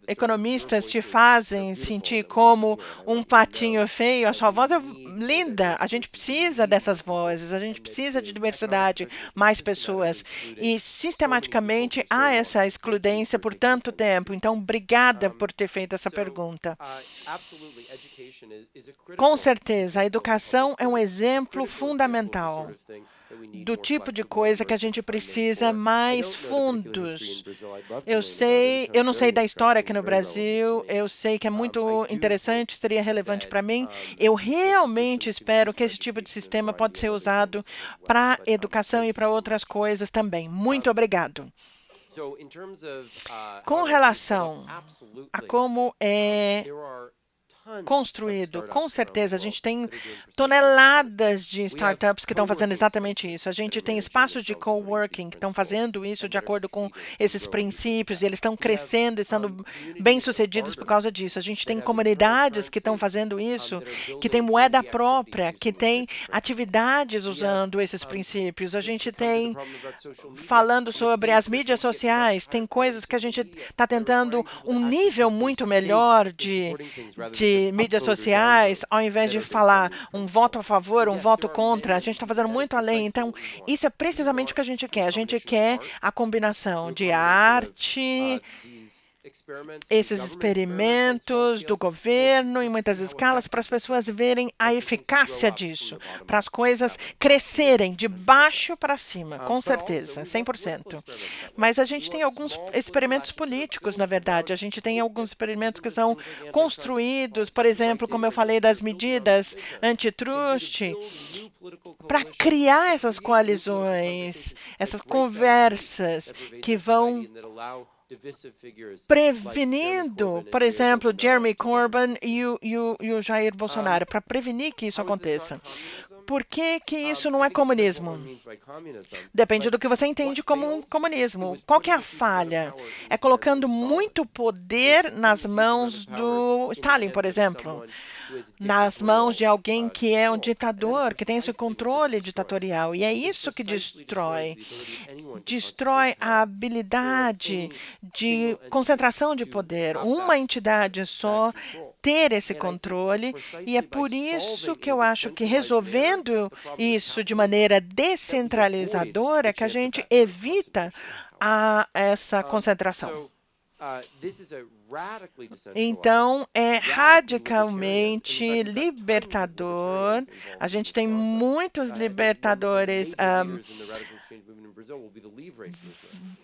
Economistas te fazem sentir como um patinho feio. A sua voz é linda. A gente precisa dessas vozes. A gente precisa de diversidade, mais pessoas. E, sistematicamente, há essa excludência por tanto tempo. Então, obrigada por ter feito essa pergunta. Com certeza, a educação é um exemplo fundamental do tipo de coisa que a gente precisa mais fundos. Eu não sei da história aqui no Brasil, eu sei que é muito interessante, seria relevante para mim. Eu realmente espero que esse tipo de sistema pode ser usado para educação e para outras coisas também. Muito obrigado. Com relação a como é construído, com certeza, a gente tem toneladas de startups que estão fazendo exatamente isso. A gente tem espaços de coworking que estão fazendo isso de acordo com esses princípios e eles estão crescendo e estando bem-sucedidos por causa disso. A gente tem comunidades que estão fazendo isso, que têm moeda própria, que têm atividades usando esses princípios. A gente tem, falando sobre as mídias sociais, tem coisas que a gente está tentando um nível muito melhor de mídias sociais, ao invés de falar um voto a favor, um voto contra, a gente está fazendo muito além. Então, isso é precisamente o que a gente quer. A gente quer a combinação de arte, esses experimentos do governo em muitas escalas para as pessoas verem a eficácia disso, para as coisas crescerem de baixo para cima, com certeza, 100%. Mas a gente tem alguns experimentos políticos, na verdade. A gente tem alguns experimentos que são construídos, por exemplo, como eu falei das medidas antitrust, para criar essas coalizões, essas conversas que vão prevenindo, por exemplo, Jeremy Corbyn e o Jair Bolsonaro, para prevenir que isso aconteça. Por que isso não é comunismo? Depende do que você entende como um comunismo. Qual que é a falha? É colocando muito poder nas mãos do Stalin, por exemplo. Nas mãos de alguém que é um ditador, que tem esse controle ditatorial. E é isso que destrói. Destrói a habilidade de concentração de poder. Uma entidade só ter esse controle. E é por isso que eu acho que resolvendo isso de maneira descentralizadora que a gente evita essa concentração. Então, é radicalmente libertador. A gente tem muitos libertadores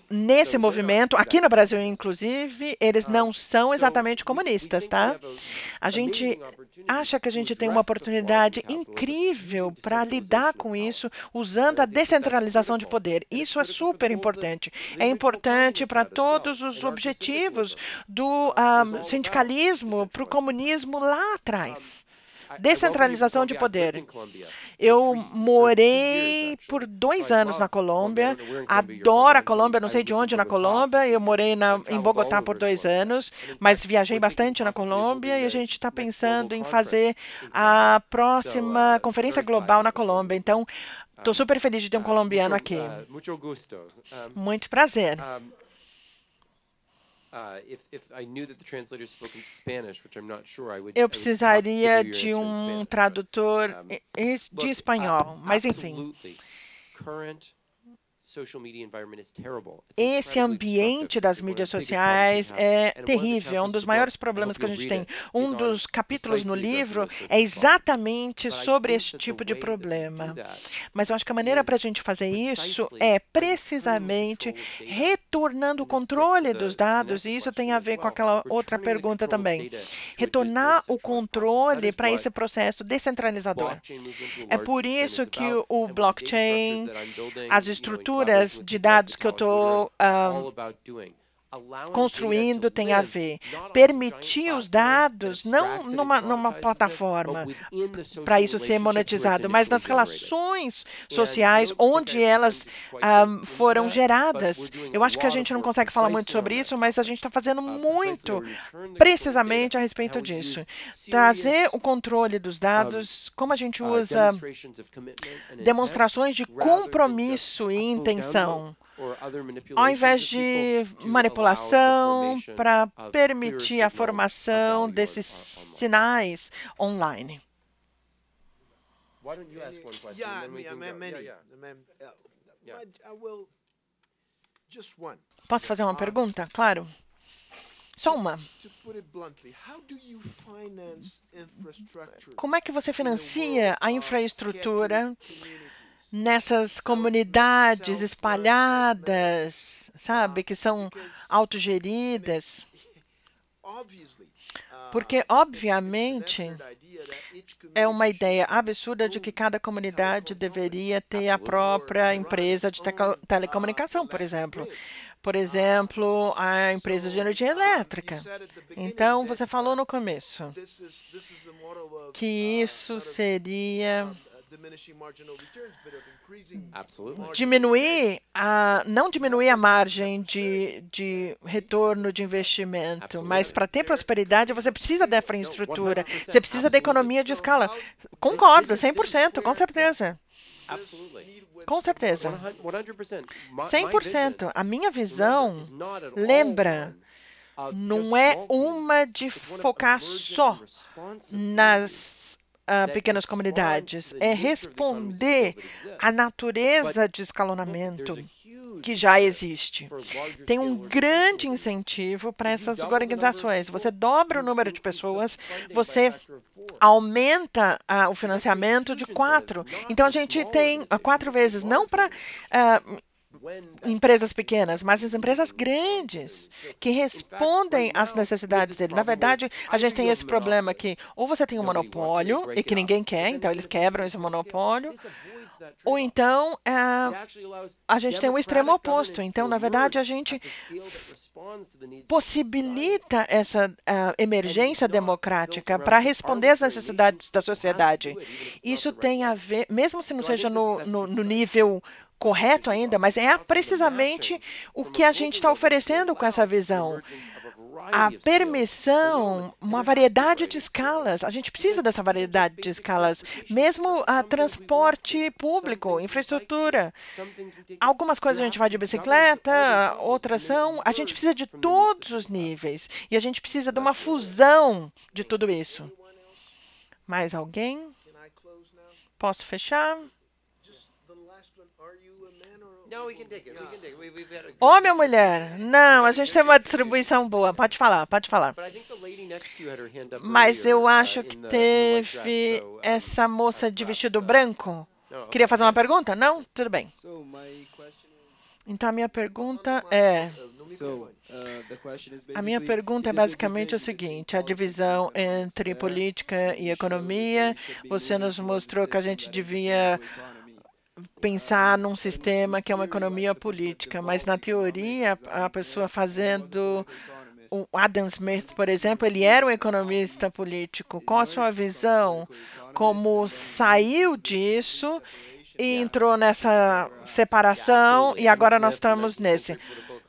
nesse movimento. Aqui no Brasil, inclusive, eles não são exatamente comunistas, tá? A gente acha que a gente tem uma oportunidade incrível para lidar com isso usando a descentralização de poder. Isso é super importante. É importante para todos os objetivos do sindicalismo, para o comunismo lá atrás. Descentralização de poder. Eu morei por 2 anos na Colômbia, adoro a Colômbia, não sei de onde na Colômbia, eu morei em Bogotá por 2 anos, mas viajei bastante na Colômbia e a gente está pensando em fazer a próxima conferência global na Colômbia. Então, estou super feliz de ter um colombiano aqui. Muito prazer. Eu precisaria de um tradutor de espanhol, mas enfim. Esse ambiente das mídias sociais é terrível, é um dos maiores problemas que a gente tem. Um dos capítulos no livro é exatamente sobre esse tipo de problema. Mas eu acho que a maneira para a gente fazer isso é precisamente retornando o controle dos dados, e isso tem a ver com aquela outra pergunta também. Retornar o controle para esse processo descentralizador. É por isso que o blockchain, as estruturas de dados que eu estou construindo tem a ver. Permitir os dados, não numa plataforma, para isso ser monetizado, mas nas relações sociais onde elas foram geradas. Eu acho que a gente não consegue falar muito sobre isso, mas a gente está fazendo muito precisamente a respeito disso. Trazer o controle dos dados, como a gente usa demonstrações de compromisso e intenção, ao invés de manipulação para permitir a formação desses sinais online. Posso fazer uma pergunta? Claro. Só uma. Como é que você financia a infraestrutura nessas comunidades espalhadas, sabe, que são autogeridas? Porque, obviamente, é uma ideia absurda de que cada comunidade deveria ter a própria empresa de telecomunicação, por exemplo. Por exemplo, a empresa de energia elétrica. Então, você falou no começo que isso seria não diminuir a margem de retorno de investimento, mas para ter prosperidade você precisa da infraestrutura, você precisa da economia de escala. Concordo, 100%, com certeza. Com certeza. 100%. A minha visão, lembra, não é uma de focar só nas pequenas comunidades, é responder à natureza de escalonamento que já existe. Tem um grande incentivo para essas organizações. Você dobra o número de pessoas, você aumenta o financiamento de 4. Então, a gente tem 4 vezes, não para empresas pequenas, mas as empresas grandes que respondem às necessidades dele. Na verdade, a gente tem esse problema que ou você tem um monopólio e que ninguém quer, então eles quebram esse monopólio, ou então a gente tem o extremo oposto. Então, na verdade, a gente possibilita essa emergência democrática para responder às necessidades da sociedade. Isso tem a ver, mesmo se não seja no nível correto ainda, mas é precisamente o que a gente está oferecendo com essa visão. A permissão, uma variedade de escalas. A gente precisa dessa variedade de escalas, mesmo a transporte público, infraestrutura. Algumas coisas a gente vai de bicicleta, outras são. A gente precisa de todos os níveis e a gente precisa de uma fusão de tudo isso. Mais alguém? Posso fechar? Homem ou mulher? Não, a gente tem uma distribuição boa. Pode falar, pode falar. Mas eu acho que teve essa moça de vestido branco. Queria fazer uma pergunta? Não? Tudo bem. Então, a minha pergunta é... A minha pergunta é basicamente o seguinte: a divisão entre política e economia. Você nos mostrou que a gente devia pensar num sistema que é uma economia política, mas na teoria a pessoa fazendo o Adam Smith, por exemplo, ele era um economista político. Qual a sua visão? Como saiu disso e entrou nessa separação e agora nós estamos nesse?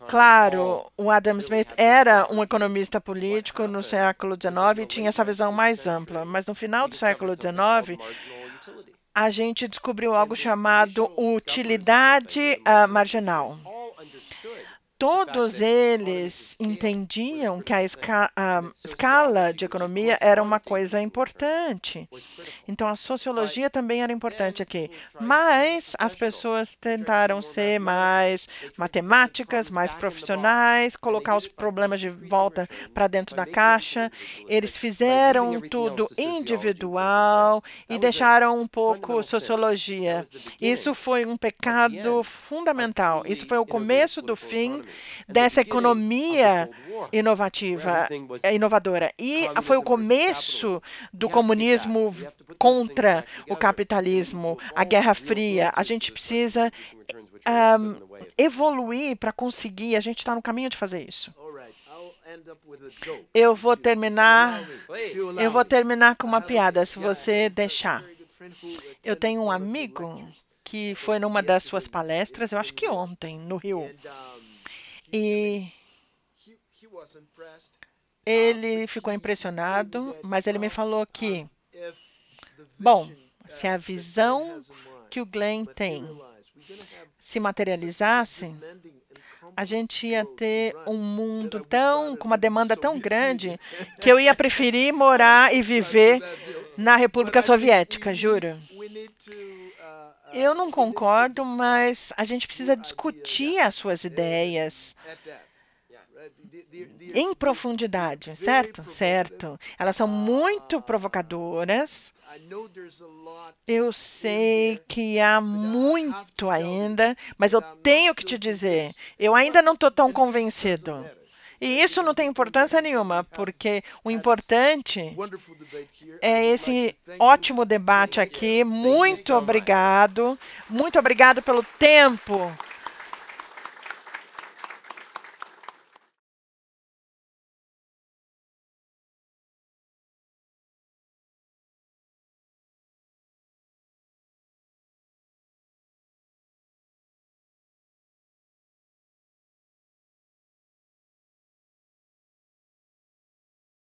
Claro, o Adam Smith era um economista político no século XIX e tinha essa visão mais ampla, mas no final do século XIX a gente descobriu algo chamado utilidade marginal. Todos eles entendiam que a escala de economia era uma coisa importante. Então, a sociologia também era importante aqui. Mas as pessoas tentaram ser mais matemáticas, mais profissionais, colocar os problemas de volta para dentro da caixa. Eles fizeram tudo individual e deixaram um pouco sociologia. Isso foi um pecado fundamental. Isso foi o começo do fim dessa economia inovadora. E foi o começo do comunismo contra o capitalismo, a Guerra Fria. A gente precisa evoluir para conseguir. A gente está no caminho de fazer isso. Eu vou terminar com uma piada, se você deixar. Eu tenho um amigo que foi numa das suas palestras, eu acho que ontem, no Rio. E ele ficou impressionado, mas ele me falou que, bom, se a visão que o Glenn tem se materializasse, a gente ia ter um mundo com uma demanda tão grande que eu ia preferir morar e viver na República Soviética, juro. Eu não concordo, mas a gente precisa discutir as suas ideias em profundidade, certo? Certo. Elas são muito provocadoras. Eu sei que há muito ainda, mas eu tenho que te dizer, eu ainda não estou tão convencido. E isso não tem importância nenhuma, porque o importante é esse ótimo debate aqui. Muito obrigado pelo tempo